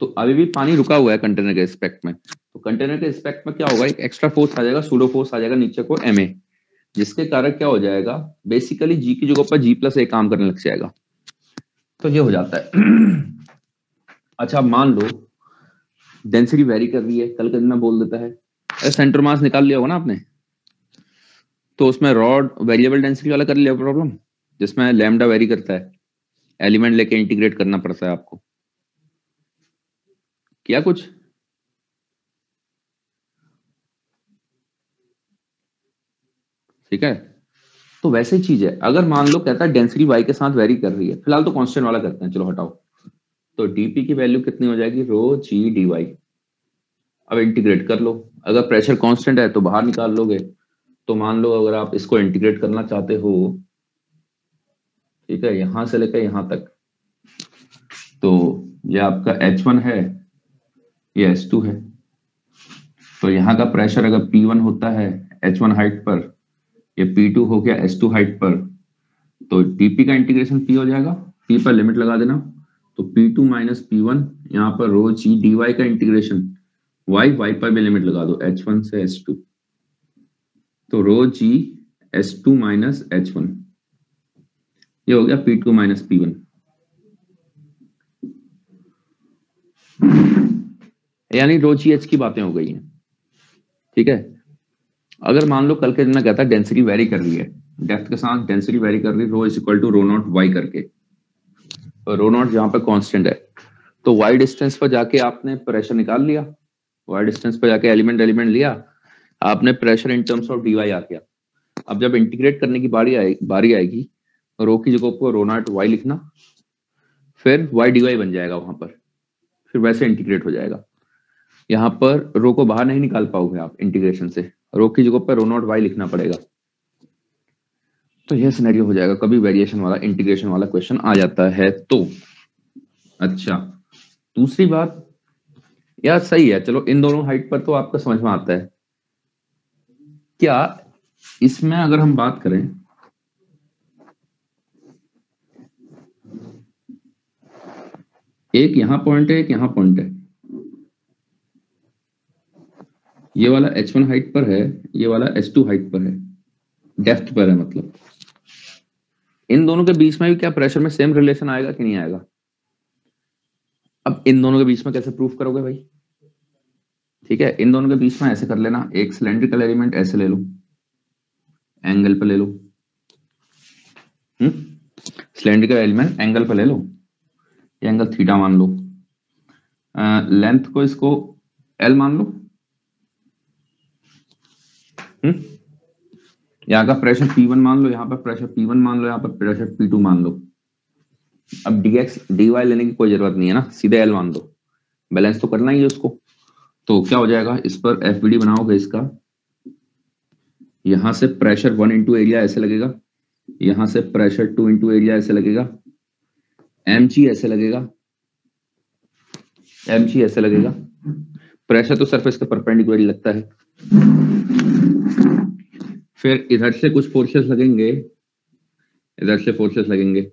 तो अभी भी पानी रुका हुआ है कंटेनर के रिस्पेक्ट में, तो कंटेनर के रिस्पेक्ट में क्या होगा, एक एक्स्ट्रा फोर्स आ जाएगा, सूडो फोर्स आ जाएगा नीचे को ma, जिसके कारण क्या हो जाएगा, बेसिकली g की जगह पर g प्लस ए काम करने लग जाएगा। तो ये हो जाता है। अच्छा, मान लो डेंसिटी वेरी कर रही है, कल का दिन में बोल देता है, सेंटर मास निकाल लिया होगा ना आपने, तो उसमें रॉड वेरिएबल डेंसिटी वाला कर लिया प्रॉब्लम, जिसमें लैम्डा वेरी करता है, एलिमेंट लेके इंटीग्रेट करना पड़ता है आपको, क्या कुछ ठीक है। तो वैसे ही चीज है, अगर मान लो कहता है डेंसिटी वाई के साथ वेरी कर रही है, फिलहाल तो कांस्टेंट वाला करते हैं, चलो हटाओ, तो डीपी की वैल्यू कितनी हो जाएगी, रो जी डी वाई। अब इंटीग्रेट कर लो, अगर प्रेशर कांस्टेंट है तो बाहर निकाल लोगे, तो मान लो अगर आप इसको इंटीग्रेट करना चाहते हो, ठीक है, यहां से लेकर यहां तक, तो ये आपका H1 है, ये S2 है, तो यहाँ का प्रेशर अगर P1 होता है H1 हाइट पर, ये P2 हो गया S2 हाइट पर, तो dp का इंटीग्रेशन P हो जाएगा, P पर लिमिट लगा देना, तो P2 माइनस P1, यहाँ पर रो जी dy का इंटीग्रेशन y पर भी लिमिट लगा दो, H1 से S2, तो रो जी S2 माइनस H1, ये हो गया P2 माइनस P1। यानी रो जी एच की बातें हो गई हैं, ठीक है। अगर मान लो कल के दिन में कहता है डेंसिटी वेरी कर रही है, डेप्थ के साथ डेंसिटी वेरी कर रही है, rho is equal to rho naught Y करके, और रो नॉट जहां पर कांस्टेंट है, तो वाई डिस्टेंस पर जाके आपने प्रेशर निकाल लिया, वाई डिस्टेंस पर जाके एलिमेंट लिया आपने, pressure in terms of DY आ गया। अब जब इंटीग्रेट करने की बारी आएगी, रो की जगह पर रो नॉट वाई लिखना, फिर वाई डीवाई बन जाएगा वहां पर, फिर वैसे इंटीग्रेट हो जाएगा। यहाँ पर रो को बाहर नहीं निकाल पाओगे आप इंटीग्रेशन से, रो की जगह पर रो नॉट वाई लिखना पड़ेगा। तो यह सिनेरियो हो जाएगा, कभी वेरिएशन वाला इंटीग्रेशन वाला क्वेश्चन आ जाता है तो। अच्छा, दूसरी बात यार, सही है, चलो इन दोनों हाइट पर तो आपका समझ में आता है। क्या इसमें अगर हम बात करें, एक यहां पॉइंट है, एक यहां पॉइंट है, ये वाला H1 हाइट पर है, ये वाला H2 हाइट पर है, डेप्थ पर है मतलब, इन दोनों के बीच में भी क्या प्रेशर में सेम रिलेशन आएगा कि नहीं आएगा? अब इन दोनों के बीच में कैसे प्रूफ करोगे भाई? ठीक है, इन दोनों के बीच में ऐसे कर लेना, एक सिलेंड्रिकल एलिमेंट ऐसे ले लो, एंगल पे ले लो, सिलेंड्रिकल एलिमेंट एंगल पे ले लो, ये एंगल थीटा मान लो, लेंथ को इसको L मान लो, यहाँ का प्रेशर P1 मान लो, यहाँ पर प्रेशर P1 मान लो, यहाँ पर प्रेशर P2 मान लो, अब dx dy लेने की कोई जरूरत नहीं है ना, सीधे एल मान दो, बैलेंस तो करना ही है उसको। तो क्या हो जाएगा, इस पर एफबीडी बनाओगे इसका, यहां से प्रेशर 1 इंटू एरिया ऐसे लगेगा, यहां से प्रेशर 2 इंटू एरिया ऐसे लगेगा, mg ऐसे लगेगा, mg ऐसे लगेगा। प्रेशर तो सरफेस के परपेंडिकुलर लगता है। फिर इधर से कुछ फोर्सेस लगेंगे, इधर से फोर्सेस लगेंगे।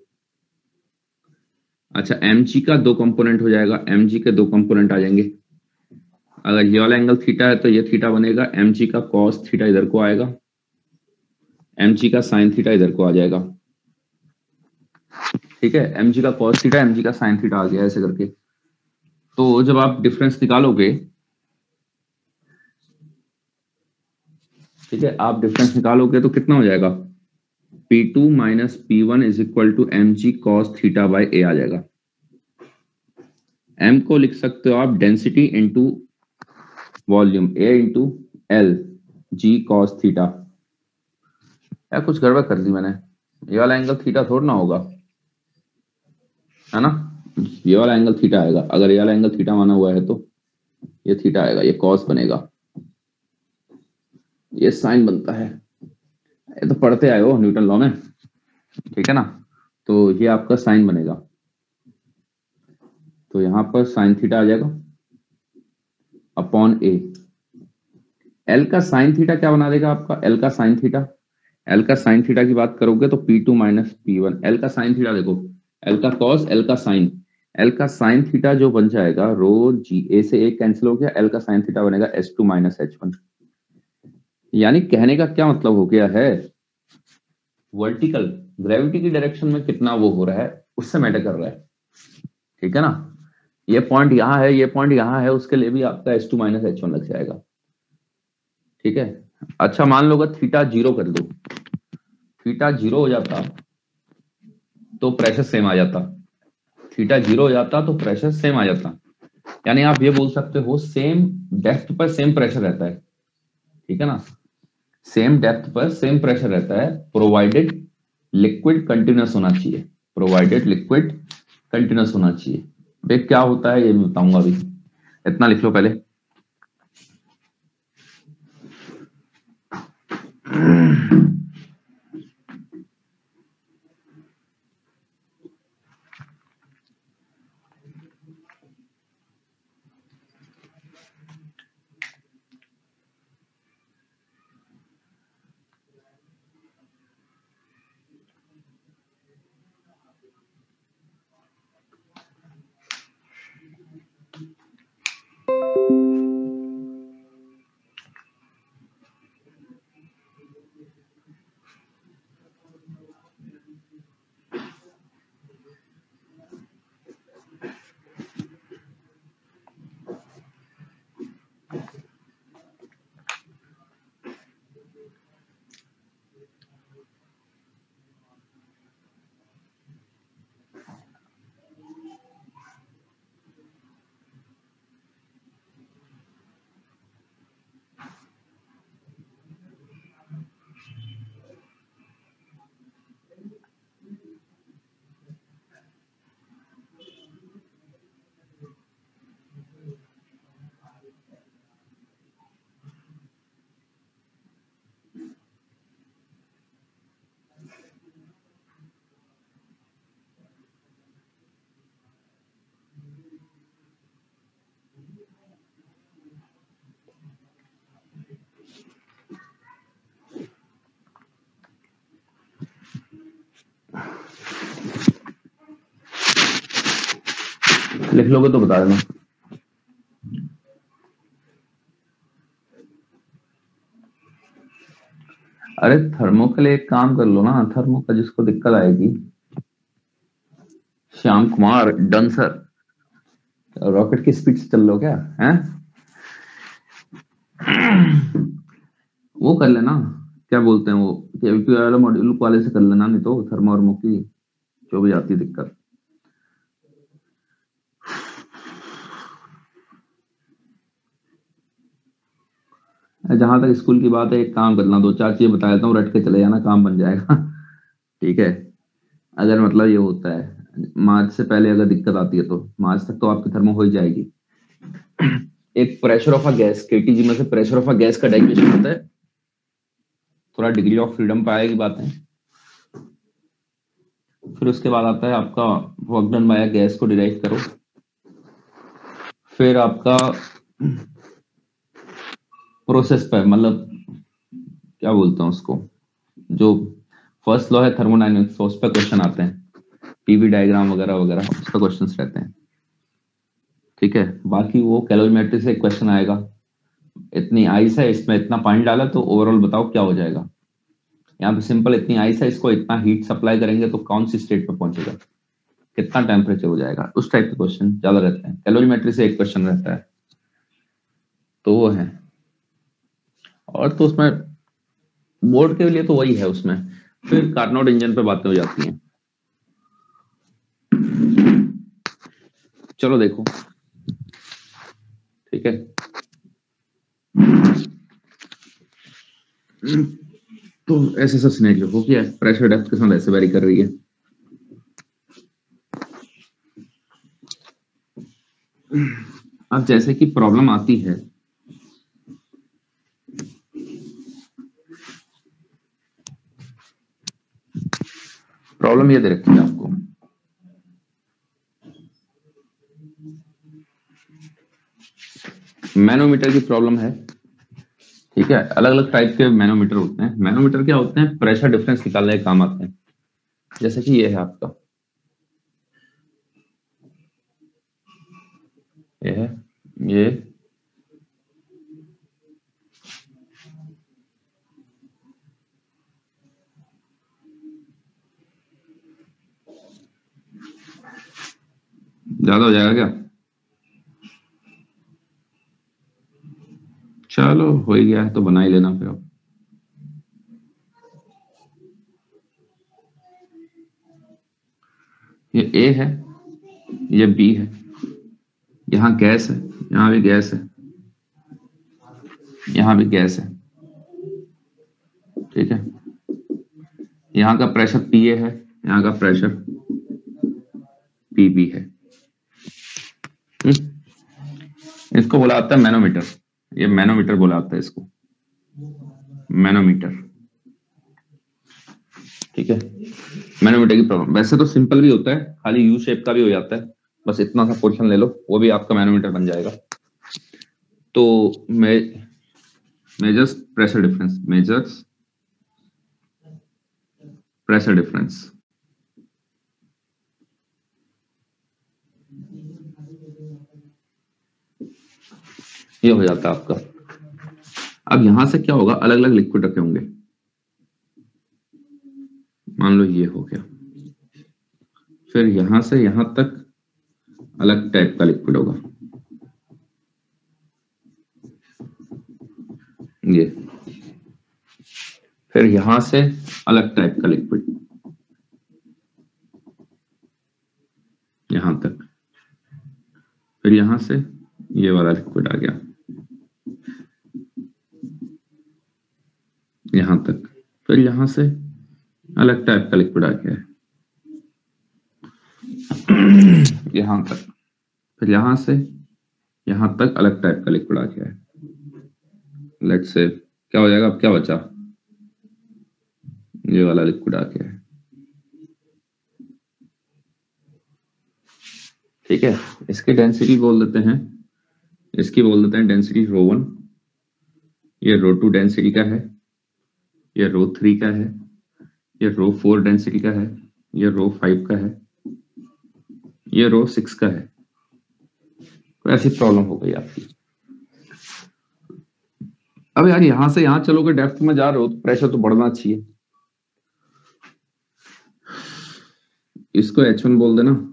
अच्छा, mg का 2 कंपोनेंट हो जाएगा, mg के 2 कंपोनेंट आ जाएंगे। अगर ये वाला एंगल थीटा है तो ये थीटा बनेगा, mg का कॉस थीटा इधर को आएगा, mg का साइन थीटा इधर को आ जाएगा। ठीक है, mg का कॉस थीटा, mg का साइन थीटा आ गया ऐसे करके। तो जब आप डिफरेंस निकालोगे, ठीक है, आप डिफरेंस निकालोगे तो कितना हो जाएगा, P2 minus P1 is equal to mg cos theta by a आ जाएगा। m को लिख सकते हो आप density into volume, a into l g cos theta. या कुछ गड़बड़ कर दी मैंने, ये वाला एंगल थीटा थोड़ा ना होगा, है ना, ये वाला एंगल थीटा आएगा। अगर ये वाला एंगल थीटा माना हुआ है तो ये थीटा आएगा, ये कॉस बनेगा, ये साइन बनता है। ये तो पढ़ते आए हो न्यूटन लॉ में, ठीक है ना। तो ये आपका साइन बनेगा, तो यहां पर साइन थीटा आ जाएगा अपॉन ए। एल का साइन थीटा क्या बना देगा आपका, एल का साइन थीटा, एल का साइन थीटा की बात करोगे तो P2 माइनस P1, एल का साइन थीटा देखो, एल का कॉस, एल का साइन, एल का साइन थीटा जो बन जाएगा रो जी, ए से ए कैंसिल हो गया, एल का साइन थीटा बनेगा S2 माइनस H1। यानी कहने का क्या मतलब हो गया है, वर्टिकल ग्रेविटी की डायरेक्शन में कितना वो हो रहा है उससे मैटर कर रहा है, ठीक है ना। ये पॉइंट यहाँ है, ये पॉइंट यहाँ है, उसके लिए भी आपका S2 माइनस H1 लग जाएगा, ठीक है। अच्छा, मान लो अगर थीटा 0 कर दो, थीटा 0 हो जाता तो प्रेशर सेम आ जाता, थीटा 0 हो जाता तो प्रेशर सेम आ जाता। यानी आप ये बोल सकते हो सेम डेप्थ पर सेम प्रेशर रहता है, ठीक है ना, सेम डेप्थ पर सेम प्रेशर रहता है, प्रोवाइडेड लिक्विड कंटिन्यूअस होना चाहिए, प्रोवाइडेड लिक्विड कंटिन्यूअस होना चाहिए। देख क्या होता है ये मैं बताऊंगा अभी, इतना लिख लो पहले। लिख लोगे तो बता देना। अरे थर्मो के लिए एक काम कर लो ना, थर्मो का जिसको दिक्कत आएगी, Shyam Kumar done sir, rocket की स्पीड से चल लो क्या है, वो कर लेना, क्या बोलते हैं वो, केवीपी वाला मॉड्यूल वाले से कर लेना, नहीं तो थर्मो वर्मो की जो भी आती दिक्कत। जहां तक स्कूल की बात है, एक काम करना, 2-4 चीजें बता देता हूँ, रट के चले जाना, काम बन जाएगा। ठीक है, अगर मतलब ये होता है, मार्च से पहले अगर दिक्कत आती है तो मार्च तक तो आपकी थर्मो हो ही जाएगी। एक pressure of a gas, KTG में से प्रेशर ऑफ अ गैस का डेरिवेशन होता है, थोड़ा डिग्री ऑफ फ्रीडम पे आएगी बातें। फिर उसके बाद आता है आपका वर्क डन बाय गैस को डिराइव करो। फिर आपका प्रोसेस पे, मतलब क्या बोलते हैं उसको, जो फर्स्ट लॉ है थर्मोडायनेमिक्स, उस पर क्वेश्चन आते हैं, पीवी डायग्राम वगैरह वगैरह उस पर क्वेश्चन रहते हैं। ठीक है, बाकी वो कैलोरीमेट्री से एक क्वेश्चन आएगा, इतनी आइस है इसमें इतना पानी डाला तो ओवरऑल बताओ क्या हो जाएगा। यहाँ पे सिंपल, इतनी आइस है इसको इतना हीट सप्लाई करेंगे तो कौन सी स्टेट पे पहुंचेगा, कितना टेम्परेचर हो जाएगा, उस टाइप के क्वेश्चन ज्यादा रहते हैं। कैलोरीमेट्री से एक क्वेश्चन रहता है, तो वो है। और तो उसमें बोर्ड के लिए तो वही है उसमें। फिर कार्नोट इंजन पे बातें हो जाती हैं। चलो देखो, ठीक है। तो ऐसे ऐसा सिनेरियो हो गया, प्रेशर डेप्थ के साथ ऐसे वेरी कर रही है। अब जैसे कि प्रॉब्लम आती है, प्रॉब्लम ये दे रखी है आपको, मैनोमीटर की प्रॉब्लम है। ठीक है, अलग अलग टाइप के मैनोमीटर होते हैं। मैनोमीटर क्या होते हैं, प्रेशर डिफरेंस निकालने के काम आते हैं। जैसे कि ये है आपका, ये है, ये ज्यादा हो जाएगा क्या? चलो हो ही गया है तो बना ही लेना फिर आप। ये ए है, ये बी है, यहाँ गैस है, यहाँ भी गैस है, यहाँ भी गैस है। ठीक है, यहाँ का प्रेशर पी ए है, यहाँ का प्रेशर पी बी है। इसको बुलाता है मैनोमीटर, ये मैनोमीटर बुलाता है इसको, मैनोमीटर। ठीक है, मैनोमीटर की प्रॉब्लम वैसे तो सिंपल भी होता है, खाली यू शेप का भी हो जाता है, बस इतना सा पोर्शन ले लो वो भी आपका मैनोमीटर बन जाएगा। तो measures pressure difference, measures pressure difference, ये हो जाता है आपका। अब यहां से क्या होगा, अलग अलग लिक्विड रखे होंगे, मान लो ये हो गया, फिर यहां से यहां तक अलग टाइप का लिक्विड होगा, ये, फिर यहां से अलग टाइप का लिक्विड यहां तक, फिर यहां से ये वाला लिक्विड आ गया यहां तक, फिर यहां से अलग टाइप का लिक्विड आ गया है यहां तक, फिर यहां से यहां तक अलग टाइप का लिक्विड आ गया है। लेट्स से क्या हो जाएगा, अब क्या बचा, ये वाला लिक्विड आ गया है। ठीक है, इसकी डेंसिटी बोल देते हैं, इसकी बोल देते हैं डेंसिटी ρ1, ये ρ2 डेंसिटी का है, ये ρ3 का है, ये ρ4 डेंसिटी का है, ये ρ5 का है, ये ρ6 का है। तो ऐसी प्रॉब्लम हो गई आपकी। अब यार यहां से यहां चलोगे, डेप्थ में जा रहे हो तो प्रेशर तो बढ़ना चाहिए, इसको H1 बोल देना।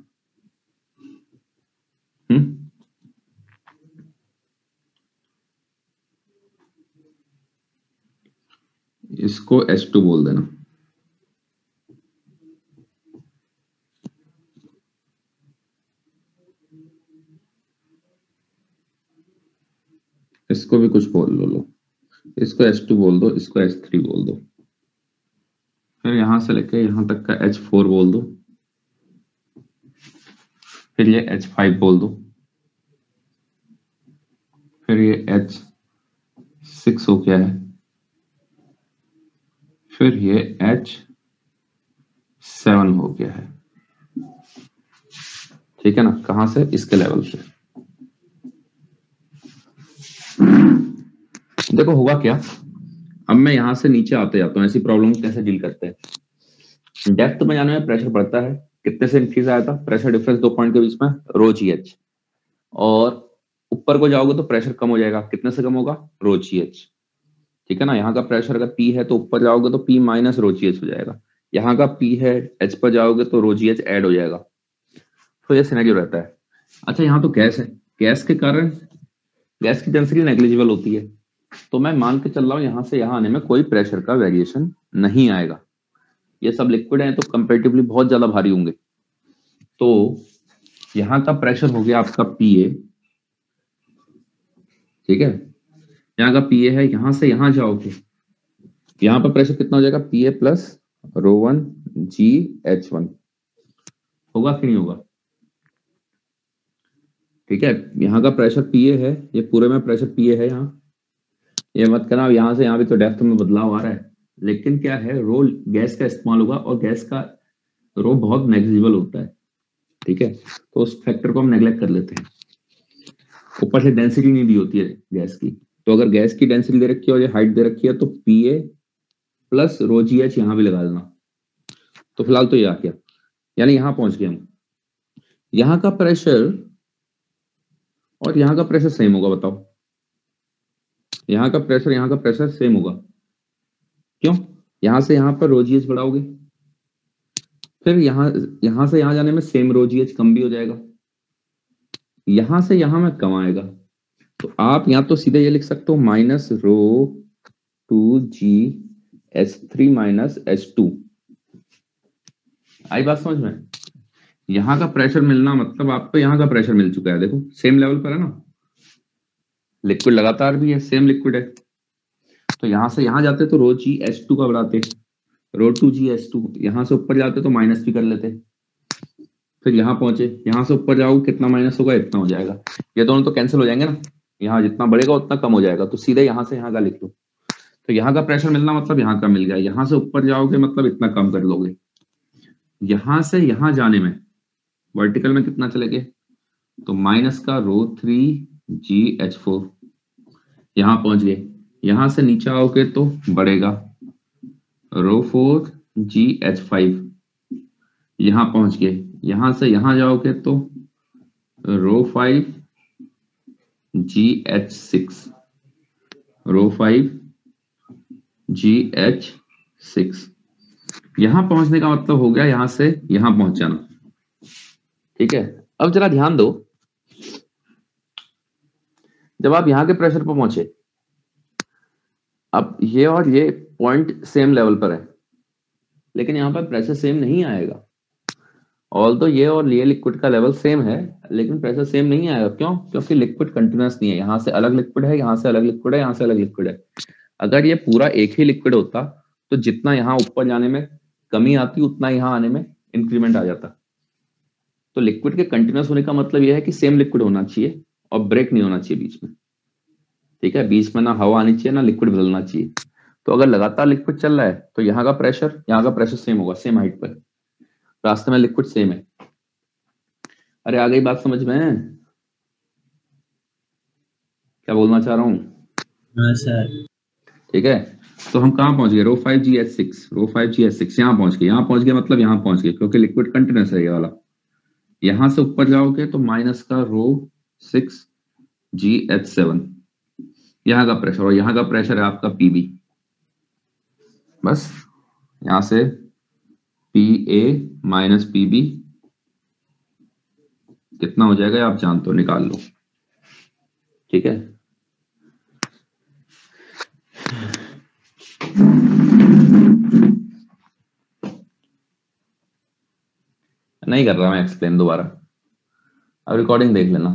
इसको H2 बोल देना। इसको भी कुछ बोल लो, इसको H2 बोल दो, इसको H3 बोल दो, फिर यहां से लेके यहां तक का H4 बोल दो, फिर ये H5 बोल दो, फिर ये H6 हो गया है, फिर ये H7 हो गया है। ठीक है ना, कहां से? इसके लेवल से। देखो होगा क्या, अब मैं यहां से नीचे आते जाता हूं, ऐसी प्रॉब्लम कैसे डील करते हैं। डेप्थ में जाने में प्रेशर बढ़ता है, कितने से इंक्रीज आया था? प्रेशर डिफरेंस दो पॉइंट के बीच में रो जी एच। और ऊपर को जाओगे तो प्रेशर कम हो जाएगा, कितने से कम होगा? रो जी एच। ठीक है ना, यहाँ का प्रेशर अगर पी है तो ऊपर जाओगे तो पी माइनस रो जी एच हो जाएगा, यहाँ का पी है एच पर जाओगे तो रो जी एच एड हो जाएगा। तो ये सिनेरियो रहता है। अच्छा यहाँ तो गैस है, गैस के कारण गैस की डेंसिटी नेग्लिजिबल होती है, तो मैं मान के चल रहा हूँ यहाँ से यहाँ आने में कोई प्रेशर का वेरिएशन नहीं आएगा। ये सब लिक्विड है तो कंपेरेटिवली बहुत ज्यादा भारी होंगे। तो यहाँ का प्रेशर हो गया आपका पी ए। ठीक है, यहाँ का पी ए है, यहाँ से यहाँ जाओगे, यहाँ पर प्रेशर कितना हो जाएगा? P A plus row one ji H one. होगा कि नहीं होगा? ठीक है, यहाँ का प्रेशर पी ए है, ये पूरे में प्रेशर पी ए है यहाँ। ये मत करना, यहाँ से यहाँ भी तो डेप्थ में बदलाव आ रहा है, लेकिन क्या है, रो गैस का इस्तेमाल होगा और गैस का रो बहुत नेग्लिजिबल होता है। ठीक है, तो उस फैक्टर को हम नेग्लेक्ट कर लेते हैं। ऊपर से डेंसिटी नहीं दी होती है गैस की, तो अगर गैस की डेंसिटी दे रखी है और ये हाइट दे रखी है तो P A plus row ji H यहाँ भी लगा देना। तो फिलहाल तो ये आ गया, यानी यहाँ पहुंच गए हम। यहाँ का प्रेशर और यहाँ का प्रेशर सेम होगा, बताओ? यहाँ का प्रेशर सेम होगा, क्यों? यहाँ से यहाँ पर रो जी एच बढ़ाओगे, फिर यहाँ से यहाँ जाने में सेम रो जी एच कम भी हो जाएगा, यहाँ से यहाँ में कम आएगा। तो आप यहाँ तो सीधे ये लिख सकते हो minus rho two G H three minus H two. आई बात समझ में? यहाँ का प्रेशर मिलना मतलब आपको यहाँ का प्रेशर मिल चुका है, देखो सेम लेवल पर है ना, लिक्विड लगातार भी है, सेम लिक्विड है। तो यहाँ से यहाँ जाते तो रो जी एच टू का बढ़ाते, रो टू जी एच टू, यहाँ से ऊपर जाते तो माइनस भी कर लेते, फिर यहाँ पहुंचे, यहाँ से ऊपर जाओ कितना माइनस होगा? इतना हो जाएगा। ये दोनों तो कैंसिल हो जाएंगे ना, यहाँ जितना बढ़ेगा उतना कम हो जाएगा, तो सीधे यहाँ से यहाँ का लिख लो। तो यहाँ का प्रेशर मिलना मतलब यहाँ का मिल गया, यहाँ से ऊपर जाओगे मतलब इतना कम कर लोगे। यहाँ से यहाँ जाने में वर्टिकल में कितना चलेगे? तो माइनस का rho three g h four, यहाँ पहुंच गए। यहाँ से नीचे आओगे तो बढ़ेगा rho four g h five, यहाँ पहुंच गए। यहाँ से यहाँ जाओगे तो rho five g h six, rho five g h six. यहां पहुंचने का मतलब हो गया यहां से यहां पहुंच जाना। ठीक है, अब जरा ध्यान दो, जब आप यहां के प्रेशर पर पहुंचे, अब ये और ये पॉइंट सेम लेवल पर है, लेकिन यहां पर प्रेशर सेम नहीं आएगा। ऑल तो ये और ये लिक्विड का लेवल सेम है, लेकिन प्रेशर सेम नहीं आएगा। क्यों? क्योंकि लिक्विड कंटिन्यूअस नहीं है, यहाँ से अलग लिक्विड है, यहाँ से अलग लिक्विड है, यहाँ से अलग लिक्विड है। अगर ये पूरा एक ही लिक्विड होता तो जितना यहाँ ऊपर जाने में कमी आती उतना यहाँ आने में इंक्रीमेंट आ जाता। तो लिक्विड के कंटिन्यूअस होने का मतलब यह है कि सेम लिक्विड होना चाहिए और ब्रेक नहीं होना चाहिए बीच में। ठीक है, बीच में ना हवा आनी चाहिए ना लिक्विड बदलना चाहिए। तो अगर लगातार लिक्विड चल रहा है तो यहाँ का प्रेशर सेम होगा, सेम हाइट पर, रास्ते में लिक्विड सेम है। अरे आ गई बात समझ में? क्या बोलना चाह रहा हूँ? हाँ सर। ठीक है, तो हम कहाँ पहुंच गए? रो five g h six, rho five g h six, यहाँ पहुंच गए। यहाँ पहुंच गए मतलब यहाँ पहुंच गए, क्योंकि लिक्विड कंटिन्यूस है ये वाला। यहां से ऊपर जाओगे तो माइनस का rho six g h seven, यहाँ का प्रेशर, और यहाँ का प्रेशर है आपका पीबी। बस यहां से पी ए माइनस पीबी कितना हो जाएगा आप जानते हो, निकाल लो। ठीक है, नहीं कर रहा मैं एक्सप्लेन दोबारा, अब रिकॉर्डिंग देख लेना।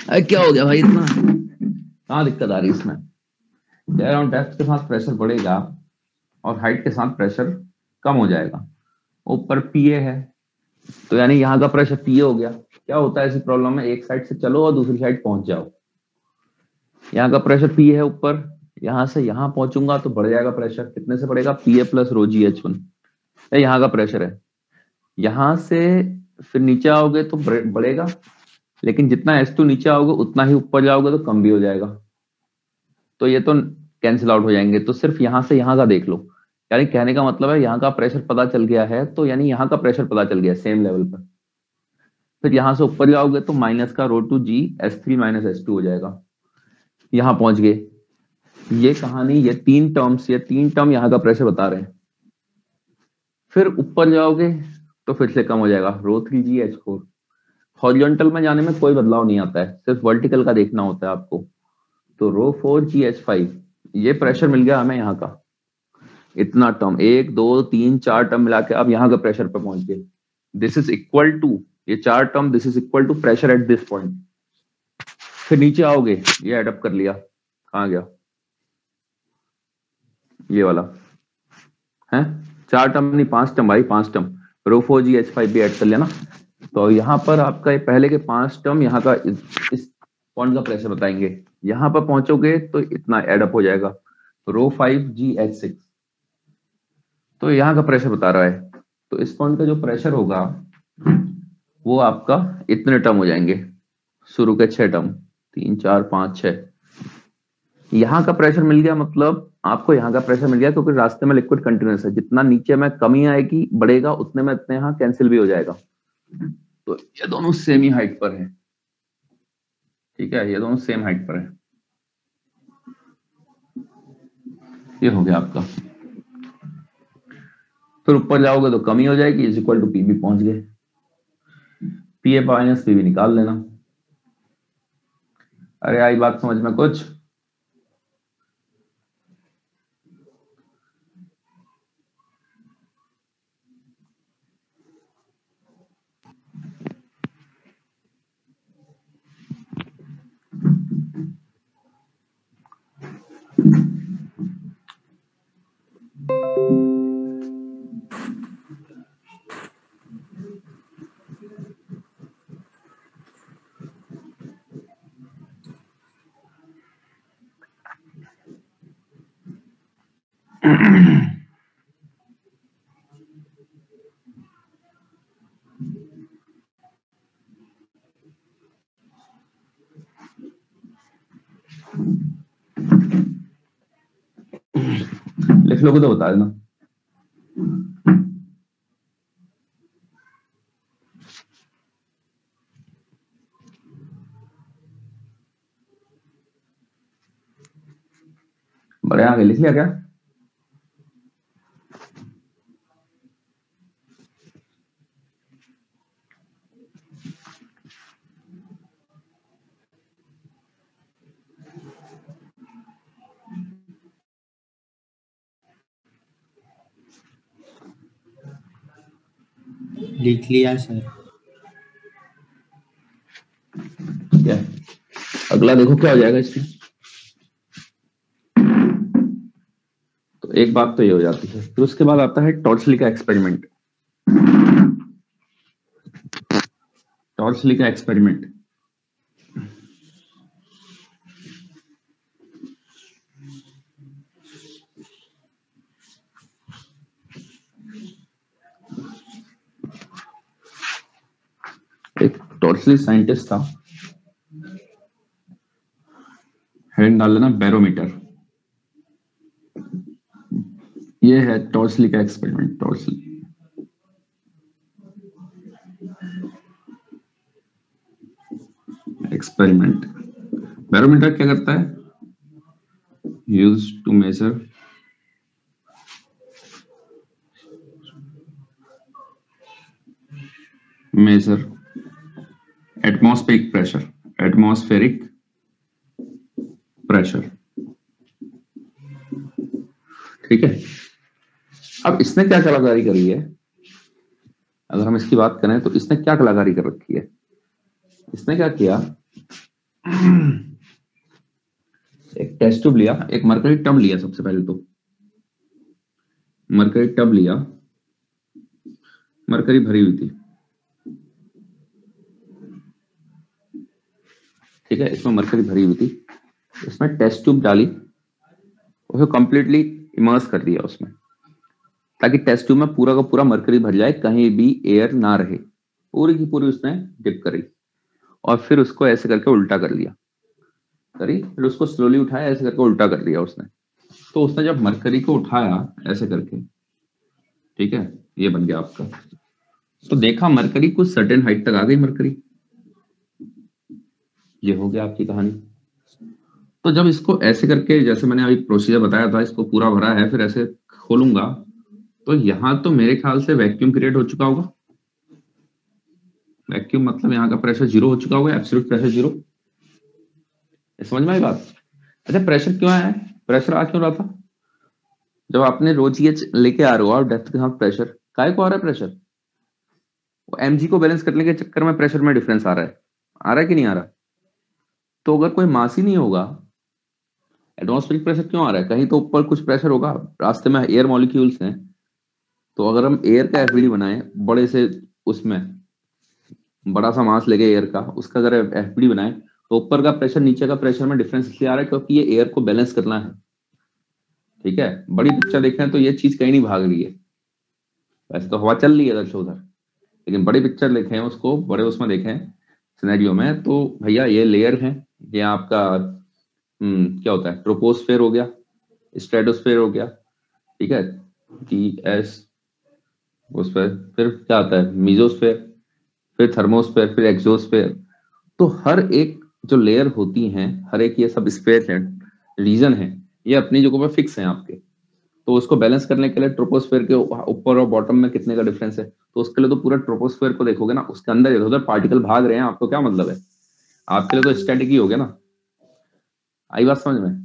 अरे क्या हो गया भाई, इतना कहाँ दिक्कत आ रही है इसमें? कह रहा हूँ डेप्थ के साथ प्रेशर बढ़ेगा और हाइट के साथ प्रेशर कम हो जाएगा। ऊपर पीए है, तो यानी यहाँ का प्रेशर पी हो गया। क्या होता है ऐसी प्रॉब्लम में, एक साइड से चलो और दूसरी साइड पहुंच जाओ। यहाँ का प्रेशर पी है ऊपर, यहां से यहां पहुंचूंगा तो बढ़ जाएगा प्रेशर, कितने से बढ़ेगा, P A plus row ji H one, यहाँ का प्रेशर है। यहां से फिर नीचे आओगे तो बढ़ेगा, लेकिन जितना S2 नीचे आओगे उतना ही ऊपर जाओगे तो कम भी हो जाएगा। तो ये तो कैंसिल आउट हो जाएंगे, तो सिर्फ यहां से यहां का देख लो। यानी कहने का मतलब है यहाँ का प्रेशर पता चल गया है, तो यानी यहाँ का प्रेशर पता चल गया सेम लेवल पर। फिर यहां से ऊपर जाओगे तो माइनस का रो टू जी S3 माइनस S2 हो जाएगा। यहां पहुंच गए। ये कहानी, ये तीन टर्म यहाँ का प्रेशर बता रहे हैं। फिर ऊपर जाओगे तो फिर से कम हो जाएगा, रो 3G H4। हॉरिजॉन्टल में जाने में कोई बदलाव नहीं आता है, सिर्फ वर्टिकल का देखना होता है आपको। तो रो 4G H5, ये प्रेशर मिल गया हमें यहाँ का। इतना टर्म 1 2 3 4 टर्म मिला के अब यहाँ का प्रेशर पे पहुंच गए। दिस इज इक्वल टू, ये 4 term, this is equal to pressure at this point. फिर नीचे आओगे, ये एडअप कर लिया, कहाँ गया ये वाला है, 4 टर्म नहीं 5 टर्म भाई, 5 टर्म। रो 4G H5 भी ऐड कर लिया ना। तो यहाँ पर आपका पहले के 5 टर्म यहाँ का इस पॉइंट का प्रेशर बताएंगे। यहाँ पर पहुंचोगे तो इतना एडअप हो जाएगा, रो 5G H6। तो यहाँ का प्रेशर बता रहा है, तो इस पॉइंट का जो प्रेशर होगा वो आपका इतने टर्म हो जाएंगे, शुरू के 6 टर्म, 3 4 5 6। यहाँ का प्रेशर मिल गया, मतलब आपको यहाँ का प्रेशर मिल गया, क्योंकि रास्ते में लिक्विड कंटिन्यूअस है, जितना नीचे में कमी आएगी बढ़ेगा उतने में इतने यहाँ कैंसिल भी हो जाएगा। तो ये दोनों सेम ही हाइट पर है, ठीक है, ये दोनों सेम हाइट पर है। ये हो गया आपका। फिर ऊपर जाओगे तो कमी हो जाएगी, इज इक्वल टू पी भी पहुंच गए, पी ए माइनस पी भी निकाल लेना। अरे आई बात समझ में कुछ? लिख लोगे तो बता देना। बड़े आगे लिख लिया क्या? लिख लिया सर। क्या अगला देखो क्या हो जाएगा इसमें। तो एक बात तो ये हो जाती है, फिर उसके बाद आता है टॉर्सली का एक्सपेरिमेंट। टॉर्सली का एक्सपेरिमेंट, एक टॉर्सली साइंटिस्ट था, हेड डाल लेना बैरोमीटर। ये है टॉर्सली का एक्सपेरिमेंट, टॉर्सली। एक्सपेरिमेंट, बैरोमीटर क्या करता है, use to measure atmospheric pressure, ठीक है। अब इसने क्या कलाकारी करी है, अगर हम इसकी बात करें तो इसने क्या कलाकारी कर रखी है। इसने क्या किया, एक टेस्ट ट्यूब लिया, एक मरकरी टब लिया, सबसे पहले तो मरकरी टब लिया, मरकरी भरी हुई थी, ठीक है, इसमें मरकरी भरी हुई थी, इसमें टेस्ट ट्यूब डाली, उसे कंप्लीटली इमर्स कर दिया उसमें, ताकि टेस्ट ट्यूब में पूरा का पूरा मरकरी भर जाए, कहीं भी एयर ना रहे, पूरी की पूरी उसने डिप करी, और फिर उसको ऐसे करके उल्टा कर लिया, करी, फिर उसको स्लोली उठाया, ऐसे करके उल्टा कर दिया उसने। तो उसने जब मरकरी को उठाया ऐसे करके, ठीक है, ये बन गया आपका, तो देखा मरकरी कुछ सर्टेन हाइट तक आ गई मरकरी, ये हो गया आपकी कहानी। तो जब इसको ऐसे करके, जैसे मैंने अभी प्रोसीजर बताया था, इसको पूरा भरा है, फिर ऐसे खोलूंगा, तो यहां तो मेरे ख्याल से वैक्यूम क्रिएट हो चुका होगा। वैक्यूम मतलब यहाँ का प्रेशर जीरो हो चुका होगा, एब्सोल्यूट प्रेशर जीरो। समझ में आई बात? अच्छा, प्रेशर क्यों आया है, प्रेशर आ क्यों रहा था? जब आपने रो जीएच लेके आ रहे हो आप डेप्थ के साथ, प्रेशर काय को आ रहा है प्रेशर? वो एमजी को बैलेंस करने के चक्कर में प्रेशर में डिफरेंस आ रहा है कि नहीं आ रहा? तो अगर कोई मास ही नहीं होगा, एटमॉस्फेरिक प्रेशर क्यों आ रहा है? कहीं तो ऊपर कुछ प्रेशर होगा, रास्ते में एयर मॉलिक्यूल्स हैं, तो अगर हम एयर का एफबीडी बनाए बड़े से, उसमें बड़ा सा मास लेके एयर का, उसका अगर एफबीडी बनाए, तो ऊपर का प्रेशर नीचे का प्रेशर में डिफरेंस इसलिए आ रहा है क्योंकि ये एयर को बैलेंस करना है। ठीक है, बड़ी पिक्चर देखें तो ये चीज कहीं नहीं भाग रही है, वैसे तो हवा चल रही है इधर से उधर, लेकिन बड़ी पिक्चर देखें उसको, बड़े उसमें देखें सिनेरियो में, तो भैया ये लेयर है, ये आपका क्या होता है, ट्रोपोस्फेयर हो गया, स्ट्रेटोस्फेयर हो गया, ठीक है, टी एस, उस पर फिर क्या आता है, मीजोस्फेयर, फिर थर्मोस्फेयर, फिर एक्सोस्फेयर। तो हर एक जो लेयर होती हैं, हर एक ये सब स्पेयर है, रीजन है, ये अपनी जगह पर फिक्स है आपके। तो उसको बैलेंस करने के लिए ट्रोपोस्फेयर के ऊपर और बॉटम में कितने का डिफरेंस है, तो उसके लिए तो पूरा ट्रोपोस्फेयर को देखोगे ना, उसके अंदर इधर उधर पार्टिकल भाग रहे हैं, आपको क्या मतलब है? आपके लिए तो स्टैटिक ही हो गया ना। आई बात समझ में?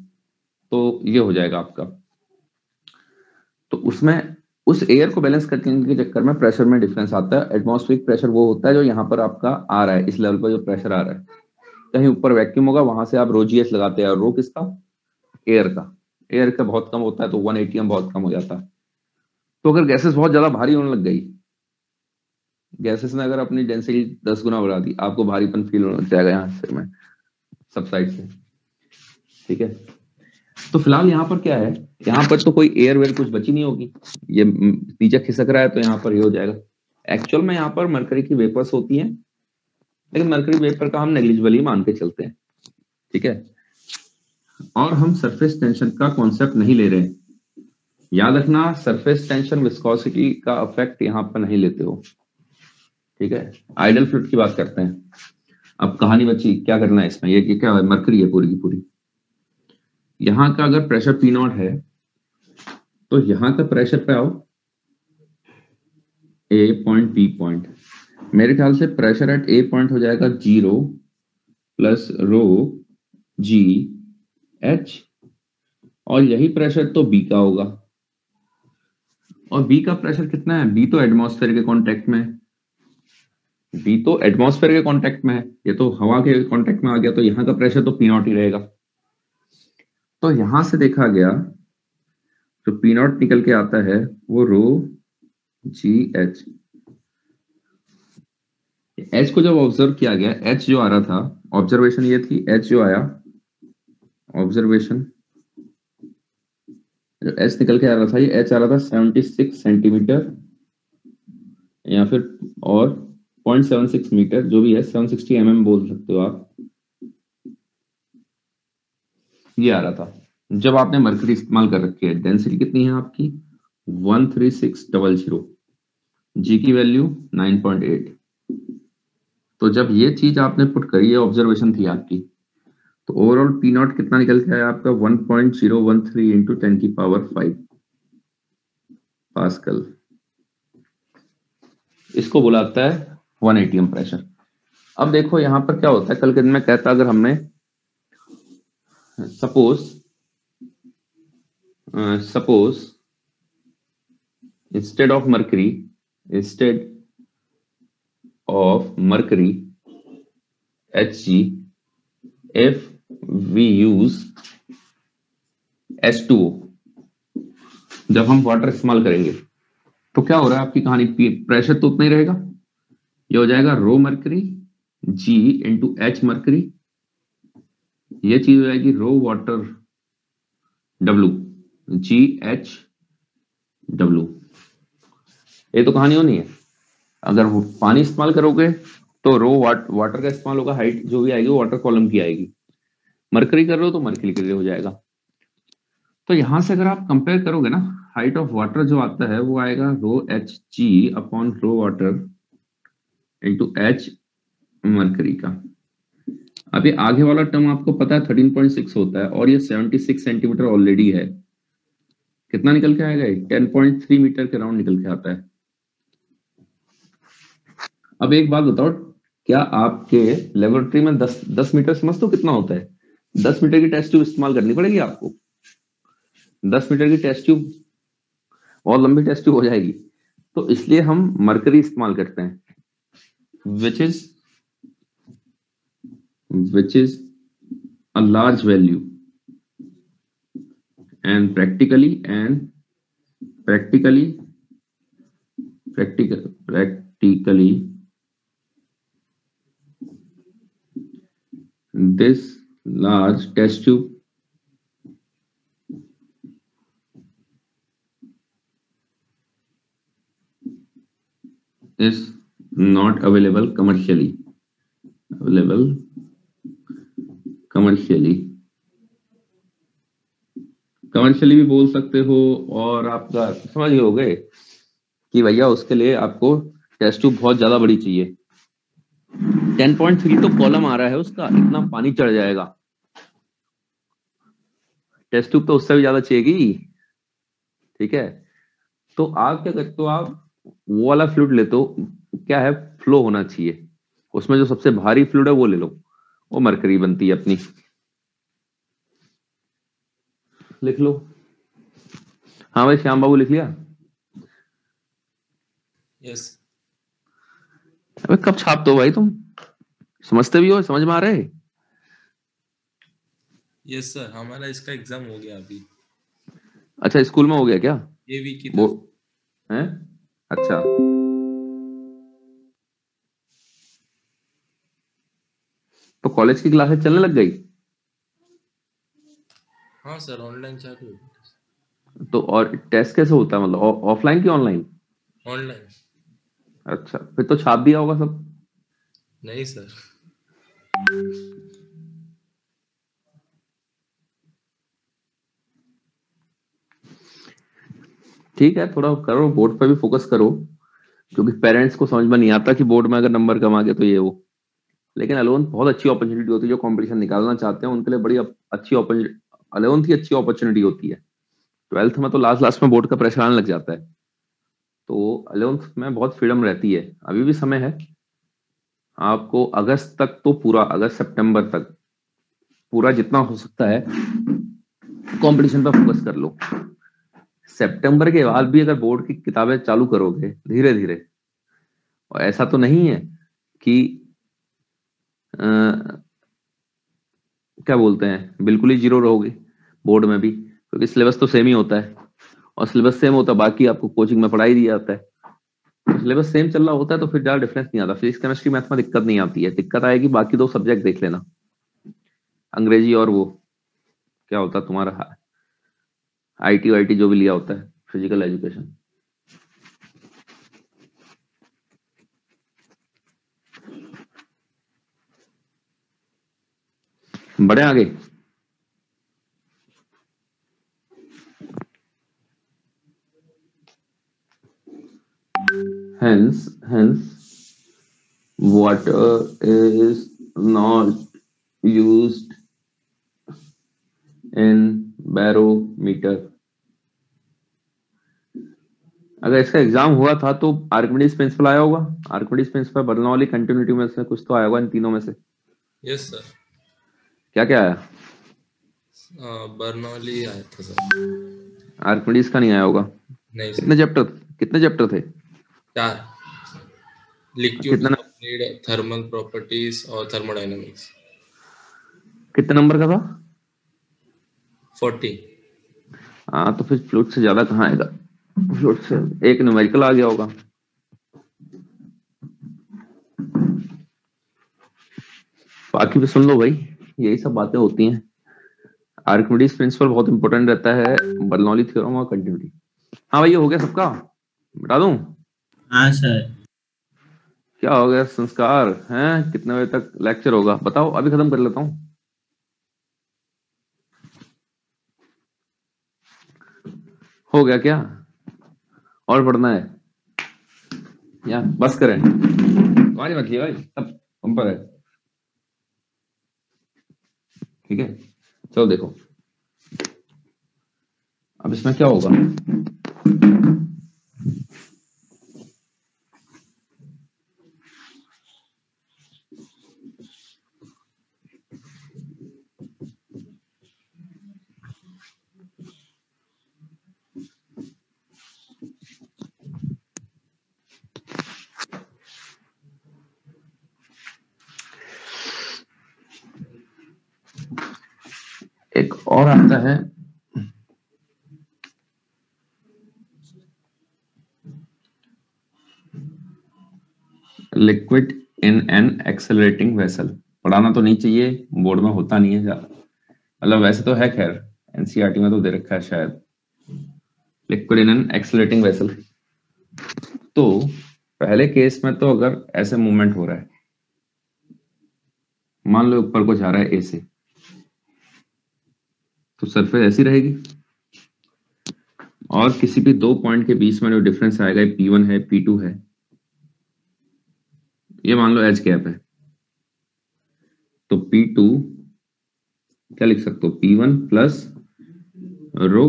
तो ये हो जाएगा आपका। तो उसमें उस एयर को बैलेंस करने के चक्कर में प्रेशर में डिफरेंस आता है। एटमॉस्फेरिक प्रेशर वो होता है जो यहाँ पर आपका आ रहा है, इस लेवल पर जो प्रेशर आ रहा है, कहीं ऊपर वैक्यूम होगा, वहां से आप रो जीएस लगाते हैं, और रो किसका, एयर का। एयर का बहुत कम होता है तो 180 में बहुत कम हो जाता है। तो अगर गैसेस बहुत ज्यादा भारी होने लग गई, गैसेस ने अगर अपनी डेंसिटी 10 गुना बढ़ा दी, आपको भारीपन फील होने लग जाएगा यहाँ से, में सब साइड से। ठीक है, तो फिलहाल यहाँ पर क्या है, यहाँ पर तो कोई एयर वेयर कुछ बची नहीं होगी, ये नीचे खिसक रहा है, तो यहाँ पर ये हो जाएगा। एक्चुअल में यहाँ पर मरकरी की वेपर्स होती हैं, लेकिन मरकरी वेपर का हम नेग्लिजिबल ही मान के चलते हैं। ठीक है, और हम सरफेस टेंशन का कॉन्सेप्ट नहीं ले रहे हैं, याद रखना, सरफेस टेंशन विस्कोसिटी का इफेक्ट यहाँ पर नहीं लेते हो। ठीक है, आइडल फ्लूइड की बात करते हैं। अब कहानी बची, क्या करना है इसमें, ये क्या है, मरकरी है पूरी की पूरी। यहाँ का अगर प्रेशर पी नॉट है, तो यहाँ का प्रेशर पे आओ, ए पॉइंट बी पॉइंट, मेरे ख्याल से प्रेशर एट ए पॉइंट हो जाएगा 0 प्लस रो जी एच, और यही प्रेशर तो बी का होगा। और बी का प्रेशर कितना है, बी तो एटमॉस्फेयर के कांटेक्ट में है, बी तो एटमॉस्फेयर के कांटेक्ट में है, ये तो हवा के कांटेक्ट में आ गया, तो यहाँ का प्रेशर तो पी नॉट ही रहेगा। तो यहां से देखा गया, जो पी नॉट निकल के आता है वो रो जी एच। एच को जब ऑब्जर्व किया गया, एच जो आ रहा था, ऑब्जर्वेशन ये थी, एच जो आया, ऑब्जर्वेशन जो एच निकल के आ रहा था, ये एच आ रहा था 76 सेंटीमीटर, या फिर और 0.76 मीटर, जो भी है, 760 mm बोल सकते हो आप, ये आ रहा था। जब आपने मरकरी इस्तेमाल कर रखी है, डेंसिटी कितनी है आपकी, 13600, जी की वैल्यू 9.8। तो जब ये चीज आपने पुट करी है, ऑब्जर्वेशन थी आपकी, तो ओवरऑल पी नॉट कितना निकल के आया आपका, 1.013 इंटू 10⁵ पास्कल। इसको बुलाता है 1 atm प्रेशर। अब देखो यहां पर क्या होता है, कल के दिन में कहता, अगर हमने suppose instead of mercury Hg, if we use H2O, जब हम वाटर इस्तेमाल करेंगे, तो क्या हो रहा है आपकी कहानी, प्रेशर तो उतना ही रहेगा, ये हो जाएगा रो मरकरी जी इंटू एच मरकरी, ये चीज हो जाएगी रो वाटर डब्ल्यू, GHW। ये तो कहानी होनी है। अगर वो पानी इस्तेमाल करोगे तो रो वाटर का इस्तेमाल होगा, हाइट जो भी आएगी वो वाटर कॉलम की आएगी। मरकरी कर रहे हो तो मरकरी के लिए हो जाएगा। तो यहां से अगर आप कंपेयर करोगे ना, हाइट ऑफ वाटर जो आता है वो आएगा ρHg upon rho water into H mercury का। अभी आगे वाला टर्म आपको पता है 13.6 होता है और ये 76 सेंटीमीटर ऑलरेडी है। कितना निकल के आएगा? 10.3 मीटर के राउंड निकल के आता है। अब एक बात बताओ, क्या आपके लेबोरेटरी में 10 मीटर समझ तो कितना होता है? 10 मीटर की टेस्ट ट्यूब इस्तेमाल करनी पड़ेगी आपको। 10 मीटर की टेस्ट ट्यूब और लंबी टेस्ट ट्यूब हो जाएगी। तो इसलिए हम मरकरी इस्तेमाल करते हैं, which is a large value and practically this large test tube is not available commercially भी बोल सकते हो। और आपका समझ गए होगे कि भैया उसके लिए आपको टेस्ट ट्यूब बहुत ज्यादा बड़ी चाहिए। 10.3 तो कॉलम आ रहा है उसका, इतना पानी चढ़ जाएगा। टेस्ट ट्यूब तो उससे भी ज्यादा चाहिएगी। ठीक है, तो आप क्या करते हो, आप वो वाला फ्लूइड लेते हो, क्या है, फ्लो होना चाहिए उसमें, जो सबसे भारी फ्लूइड है वो ले लो, वो मरकरी बनती है अपनी। लिख लो। हाँ भाई श्याम बाबू लिख लिया? यस। अबे कब छापते हो भाई तुम? समझते भी हो? समझ में आ रहा है? यस सर, हमारा इसका एग्जाम हो गया अभी। अच्छा, स्कूल में हो गया क्या? ये वीक की वो था। है? अच्छा, तो कॉलेज की क्लासेस चलने लग गई? हाँ सर, ऑनलाइन चालू है। तो और टेस्ट कैसे होता है, मतलब ऑफलाइन की ऑनलाइन? ऑनलाइन। अच्छा, फिर तो छाप दिया होगा सब? नहीं सर। ठीक है, थोड़ा करो, बोर्ड पर भी फोकस करो, क्योंकि पेरेंट्स को समझ में नहीं आता कि बोर्ड में अगर नंबर कम आ गए तो ये वो। लेकिन 11th बहुत अच्छी अपॉर्चुनिटी होती है, जो कंपटीशन निकालना चाहते हैं उनके लिए बड़ी अच्छी अपॉर्चुनिटी। 11th की अच्छी अपॉर्चुनिटी होती है। 12th में तो लास्ट लास्ट में बोर्ड का प्रेशर आने लग जाता है। तो 11th में बहुत फ्रीडम रहती है, अभी भी समय है आपको। अगस्त तक तो पूरा, अगस्त सितंबर तक पूरा जितना हो सकता है कंपटीशन पर फोकस कर लो। सितंबर के बाद भी अगर बोर्ड की किताबें चालू करोगे धीरे धीरे, और ऐसा तो नहीं है कि क्या बोलते हैं बिल्कुल ही जीरो रहोगे बोर्ड में भी, क्योंकि सिलेबस तो सेम ही होता है। और सिलेबस सेम होता है, बाकी आपको कोचिंग में पढ़ाई दिया जाता है। तो सिलेबस सेम चल रहा होता है तो फिर ज्यादा डिफरेंस नहीं आता। फिजिक्स केमिस्ट्री मैथ में दिक्कत नहीं आती है, दिक्कत आएगी बाकी दो सब्जेक्ट देख लेना, अंग्रेजी और वो क्या होता है तुम्हारा, IT वाईटी जो भी लिया होता है, फिजिकल एजुकेशन। बड़े आगे। hence water is not used in barometer। अगर इसका एग्जाम हुआ था तो आर्किमिडीज प्रिंसिपल आया होगा। आर्किमिडीज प्रिंसिपल, बर्नौली, कंटिन्यूटी में से कुछ तो आया होगा इन तीनों में से। Yes sir. क्या क्या आया? बर्नौली आया था सर। आर्किमिडीज का नहीं आया होगा। नहीं कितने सर। चैप्टर, कितने चैप्टर थे? 4। लिक्विड कितना, सॉलिड, थर्मल प्रॉपर्टीज और थर्मोडायनेमिक्स। कितने नंबर का था? 40। हाँ, तो फिर फ्लूइड से ज्यादा कहाँ आएगा? फ्लूइड से एक न्यूमेरिकल आ गया होगा। बाकी भी सुन लो भाई। यही सब बातें होती हैं। आर्किमिडीज प्रिंसिपल बहुत इंपॉर्टेंट रहता है, बर्नौली थ्योरम और कंटिन्यूटी। हाँ भाई, ये हो गया सबका, बता दूं? हाँ सर। क्या हो गया संस्कार हैं? कितने बजे तक लेक्चर होगा बताओ, अभी खत्म कर लेता हूँ। हो गया क्या और पढ़ना है या बस करें? तुम्हारी मत भाई, सब हम पर है। ठीक है, चलो देखो अब इसमें क्या होगा। एक और आता है liquid in an accelerating vessel. पढ़ाना तो नहीं चाहिए, बोर्ड में होता नहीं है, मतलब वैसे तो है, खैर एनसीईआरटी में तो दे रखा है शायद, liquid in an accelerating vessel. तो पहले केस में तो अगर ऐसे मूवमेंट हो रहा है, मान लो ऊपर को जा रहा है ए से, तो सरफेस ऐसी रहेगी और किसी भी दो पॉइंट के बीच में जो डिफरेंस आएगा, P1 है P2 है, ये मान लो एच गैप है, तो P2 क्या लिख सकते हो, P1 प्लस रो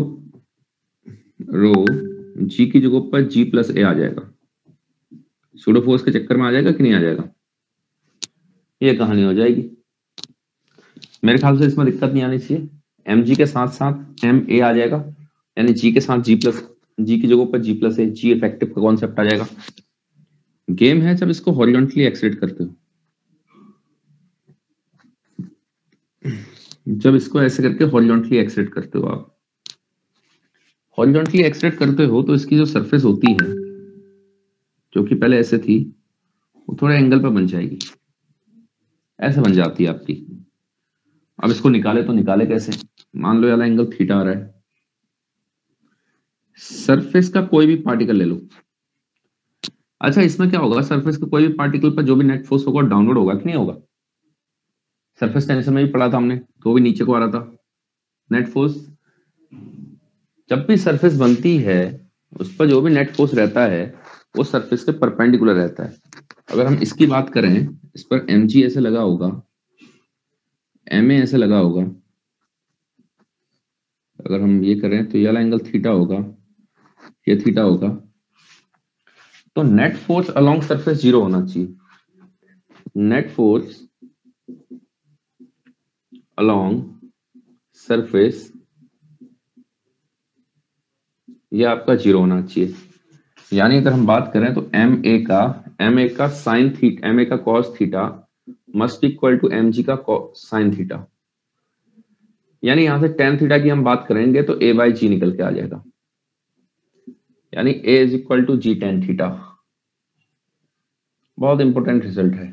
जी की जगह पर G प्लस ए आ जाएगा। सूडो फोर्स के चक्कर में आ जाएगा कि नहीं आ जाएगा, ये कहानी हो जाएगी। मेरे ख्याल से इसमें दिक्कत नहीं आनी चाहिए, mg के साथ साथ ma आ जाएगा, यानी g के साथ g प्लस, g की जगह पर g प्लस ए, g इफेक्टिव का कॉन्सेप्ट आ जाएगा। गेम है जब इसको हॉरिजॉन्टली एक्सलेट करते हो, जब इसको ऐसे करके हॉरिजॉन्टली एक्सलेट करते हो, आप हॉरिजॉन्टली एक्सलेट करते हो तो इसकी जो सरफेस होती है, जो कि पहले ऐसे थी, वो थोड़े एंगल पर बन जाएगी, ऐसे बन जाती है आपकी। अब इसको निकाले तो निकाले कैसे, मान लो वाला एंगल थीटा आ रहा है, सरफेस का कोई भी पार्टिकल ले लो। अच्छा, इसमें क्या होगा, सरफेस के कोई भी पार्टिकल पर जो भी नेट फोर्स होगा डाउनवर्ड होगा कि नहीं होगा? सरफेस टेंशन में भी पढ़ा था हमने, तो भी नीचे को आ रहा था नेट फोर्स। जब भी सरफेस बनती है उस पर जो भी नेट फोर्स रहता है वो सरफेस के परपेंडिकुलर रहता है। अगर हम इसकी बात करें, इस पर mg ऐसे लगा होगा, ma ऐसे लगा होगा, अगर हम ये करें तो ये वाला एंगल थीटा होगा, ये थीटा होगा, तो net force along surface zero होना चाहिए। नेट फोर्स अलोंग सरफेस ये आपका जीरो होना चाहिए। यानी अगर हम बात करें तो ma का साइन थीटा, ma का cos theta must equal to mg का साइन थीटा। यानी यहां से टेन थीटा की हम बात करेंगे तो a बाई जी निकल के आ जाएगा, यानी a is equal to ji tan theta. बहुत इंपॉर्टेंट रिजल्ट है।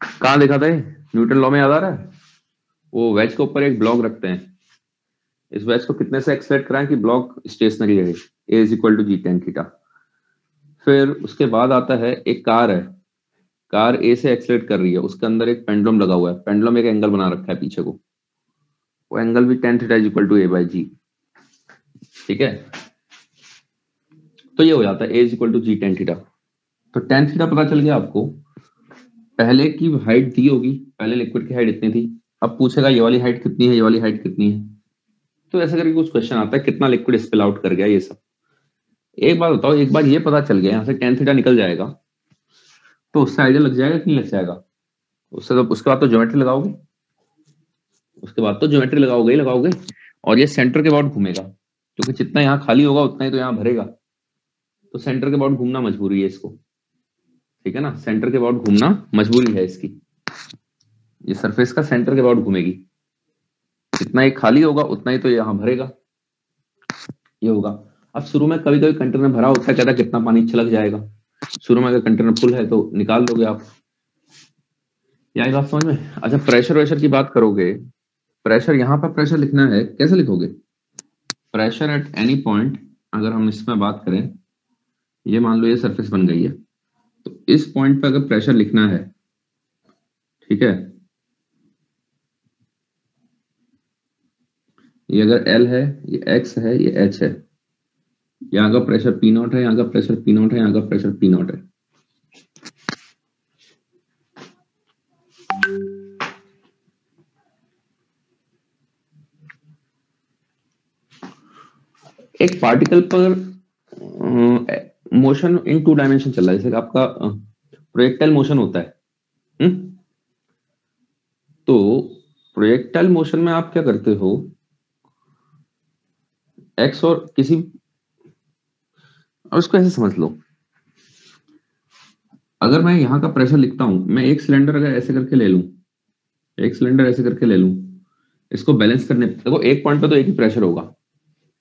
कहां देखा था, न्यूटन लॉ में याद आ रहा है? वो वेज के ऊपर एक ब्लॉक रखते हैं, इस वेज को कितने से एक्सलेट कराएं कि ब्लॉक स्टेशनरी रहे, a is equal to ji tan theta. फिर उसके बाद आता है एक कार है, कार ए से एक्सलेट कर रही है, उसके अंदर एक पेंडुलम लगा हुआ है, पेंडुलम एक एंगल बना रखा है पीछे को, वो एंगल भी tan theta is equal to A by G. ठीक है, तो ये हो जाता है A is equal to ji tan theta. तो टेन थीटा पता चल गया आपको। पहले की हाइट दी होगी, पहले लिक्विड की हाइट इतनी थी, अब पूछेगा ये वाली हाइट कितनी है, ये वाली हाइट कितनी है, तो ऐसे करके कुछ क्वेश्चन आता है कितना लिक्विड स्पिल आउट कर गया, ये सब। एक बात बताओ, एक बार ये पता चल गया, यहाँ से टेन थीटा निकल जाएगा तो उससे आइडिया लग जाएगा कि नहीं लग जाएगा? उससे तो उसके बाद तो ज्योमेट्री लगाओगे, उसके बाद तो ज्योमेट्री लगाओगे ही लगाओगे। और ये सेंटर के अबाउट घूमेगा, क्योंकि जितना यहाँ खाली होगा उतना ही तो यहाँ भरेगा, तो सेंटर के अबाउट घूमना मजबूरी है इसको। ठीक है ना, सेंटर के अबाउट घूमना मजबूरी है इसकी, ये सरफेस का सेंटर के अबाउट घूमेगी, जितना ये खाली होगा उतना ही तो यहाँ भरेगा, ये होगा। अब शुरू में कभी कभी कंटेनर भरा होता है, कहता है कितना पानी छलक जाएगा, शुरू में अगर कंटेनर फुल है तो निकाल लोगे आप, ये आई बात समझ में? अच्छा, प्रेशर वेशर की बात करोगे, प्रेशर यहाँ पर प्रेशर लिखना है, कैसे लिखोगे? प्रेशर एट एनी पॉइंट, अगर हम इसमें बात करें, ये मान लो ये सरफेस बन गई है, तो इस पॉइंट पे अगर प्रेशर लिखना है, ठीक है, ये अगर L है, ये X है, ये H है, यहाँ का प्रेशर P नॉट है, यहाँ का प्रेशर P नॉट है, यहाँ का प्रेशर P नॉट है। एक पार्टिकल पर मोशन इन 2 डायमेंशन चल रहा है, जैसे आपका प्रोजेक्टाइल मोशन होता है। तो प्रोजेक्टाइल मोशन में आप क्या करते हो, एक्स और किसी, और उसको ऐसे समझ लो, अगर मैं यहाँ का प्रेशर लिखता हूं, मैं एक सिलेंडर अगर ऐसे करके ले लूं, एक सिलेंडर ऐसे करके ले लूं, इसको बैलेंस करने, देखो एक पॉइंट पे तो एक ही प्रेशर होगा,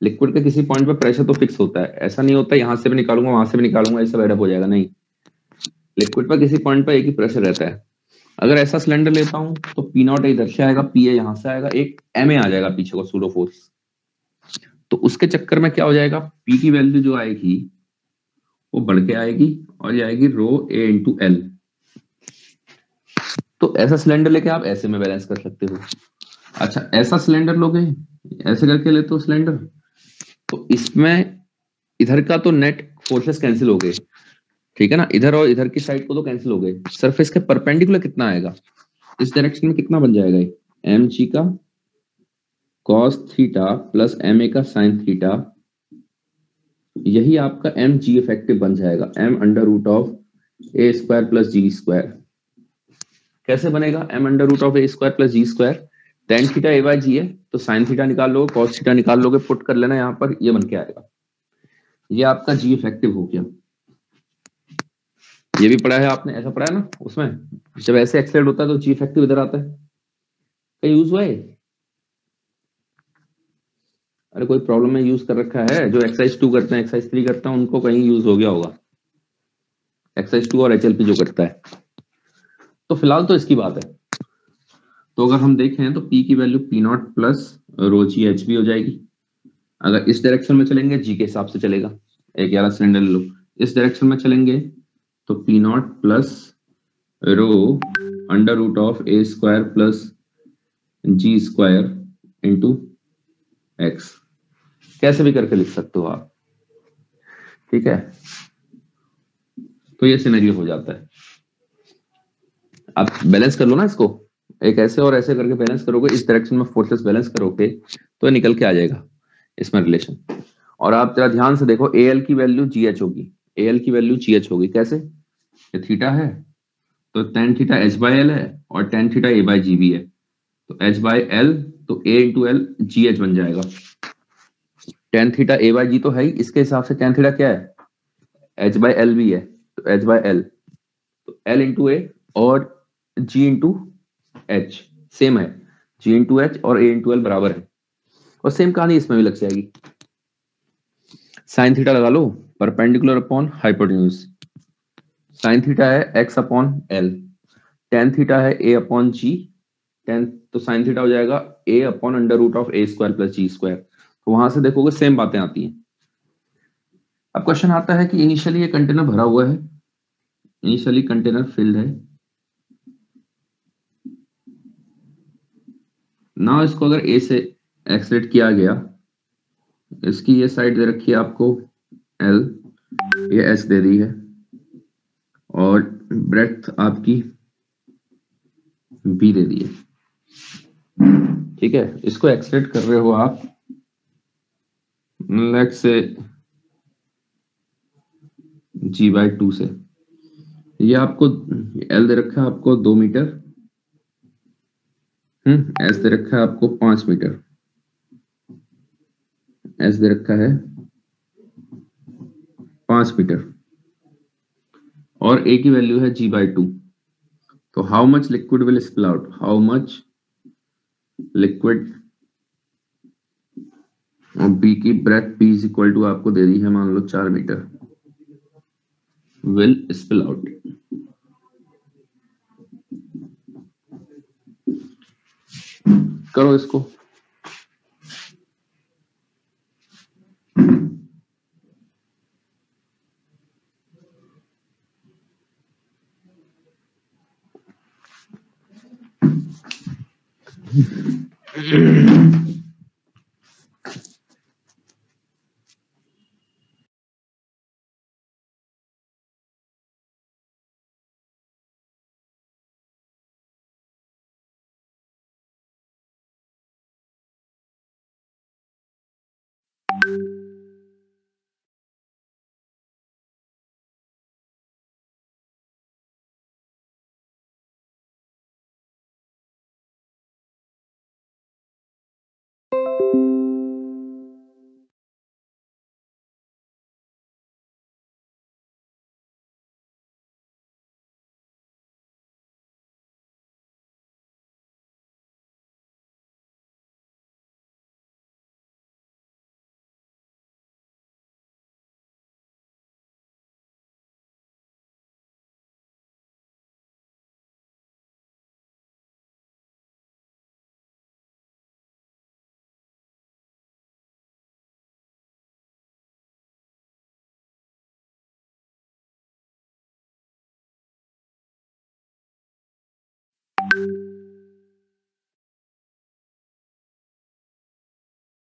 लिक्विड के किसी पॉइंट पे प्रेशर तो फिक्स होता है, ऐसा नहीं होता यहां से भी निकालूंगा वहां से भी निकालूंगा ऐसा एडअप हो जाएगा, नहीं, लिक्विड पर किसी पॉइंट पे एक ही प्रेशर रहता है। अगर ऐसा सिलेंडर लेता हूं तो पी नॉट इधर से आएगा, पी ए यहां से आएगा, एक एम ए आ जाएगा पीछे को सूडो फोर्स, तो उसके चक्कर में क्या हो जाएगा, पी की वैल्यू जो आएगी वो बढ़ के आएगी और ये आएगी रो ए इंटू एल। तो ऐसा सिलेंडर लेके आप ऐसे में बैलेंस कर सकते हो। अच्छा, ऐसा सिलेंडर लोगे, ऐसे करके लेते हो सिलेंडर, तो इसमें इधर का तो नेट फोर्सेस कैंसिल हो गए, ठीक है ना, इधर और इधर की साइड को तो कैंसिल हो गए, सरफेस के परपेंडिकुलर कितना आएगा, इस डायरेक्शन में कितना बन जाएगा, एम जी का cos theta plus m a का साइन थीटा, यही आपका एम जी इफेक्टिव बन जाएगा, M under root of A square plus ji square. कैसे बनेगा M under root of A square plus ji square, tan theta A by G है तो sine theta निकाल लोगे, कॉस थीटा निकाल लोगे, पुट कर लेना यहाँ पर, ये बन के आएगा, ये आपका जी इफेक्टिव हो गया। ये भी पढ़ा है आपने, ऐसा पढ़ा है ना उसमें, जब ऐसे एक्सेलेट होता है तो जी इफेक्टिव इधर आता है, कहीं यूज हुआ है? अरे कोई प्रॉब्लम में यूज कर रखा है, जो एक्सरसाइज 2 करते हैं, एक्सरसाइज 3 करते हैं, उनको कहीं यूज हो गया होगा, एक्सरसाइज 2 और एचएलपी जो करता है। तो फिलहाल तो इसकी बात है, तो अगर हम देखें तो P की value P not plus row ji H भी हो जाएगी। अगर इस डायरेक्शन में चलेंगे G के हिसाब से चलेगा, एक यारा सिलेंडर ले लो, इस डायरेक्शन में चलेंगे तो P not plus rho under root of A square plus ji square into x, कैसे भी करके लिख सकते हो आप, ठीक है। तो ये सिनेरियो हो जाता है, आप बैलेंस कर लो ना इसको, एक ऐसे और ऐसे करके बैलेंस करोगे, इस डायरेक्शन में फोर्सेस बैलेंस करोगे तो निकल के आ जाएगा इसमें रिलेशन। और आप जरा ध्यान से देखो, ए एल की वैल्यू जी एच होगी, ए एल की वैल्यू जी एच होगी, कैसे, ये थीटा है तो tan theta H by L है और टेन थीटा ए बाई जी भी है, तो एच बाई एल तो ए इंटू एल जी एच बन जाएगा, टेन थीटा ए बाई जी तो है ही, इसके हिसाब से टेन थीटा क्या है, एच बाई एल भी है, तो एच बाई एल तो एल इंटू ए और जी इंटू एच सेम है, जी इंटू एच और ए इंटू एल बराबर है, और सेम कहानी इसमें भी लग जाएगी। साइन थीटा लगा लो, perpendicular upon hypotenuse, sine theta है X upon L, tan theta है ए अपॉन जी, टेन तो साइन थीटा हो जाएगा A upon under root of A square plus ji square, तो वहां से देखोगे सेम बातें आती हैं। अब क्वेश्चन आता है कि इनिशियली ये कंटेनर भरा हुआ है, इनिशियली कंटेनर फिल्ड है ना, इसको अगर ए से एक्सलेट किया गया, इसकी ये साइड दे रखी है आपको एल, ये एस दे दी है और ब्रेड्थ आपकी बी दे दी है, ठीक है। इसको एक्सलेट कर रहे हो आप लेट्स से जी बाई 2 से, ये आपको एल दे रखा है आपको 2 मीटर, एस दे रखा है आपको 5 मीटर, एस दे रखा है 5 मीटर और ए की वैल्यू है जी बाई 2, तो how much liquid will spill out, how much liquid, और बी की breadth b is equal to आपको दे दी है मान लो 4 मीटर, विल स्पिल आउट। करो इसको।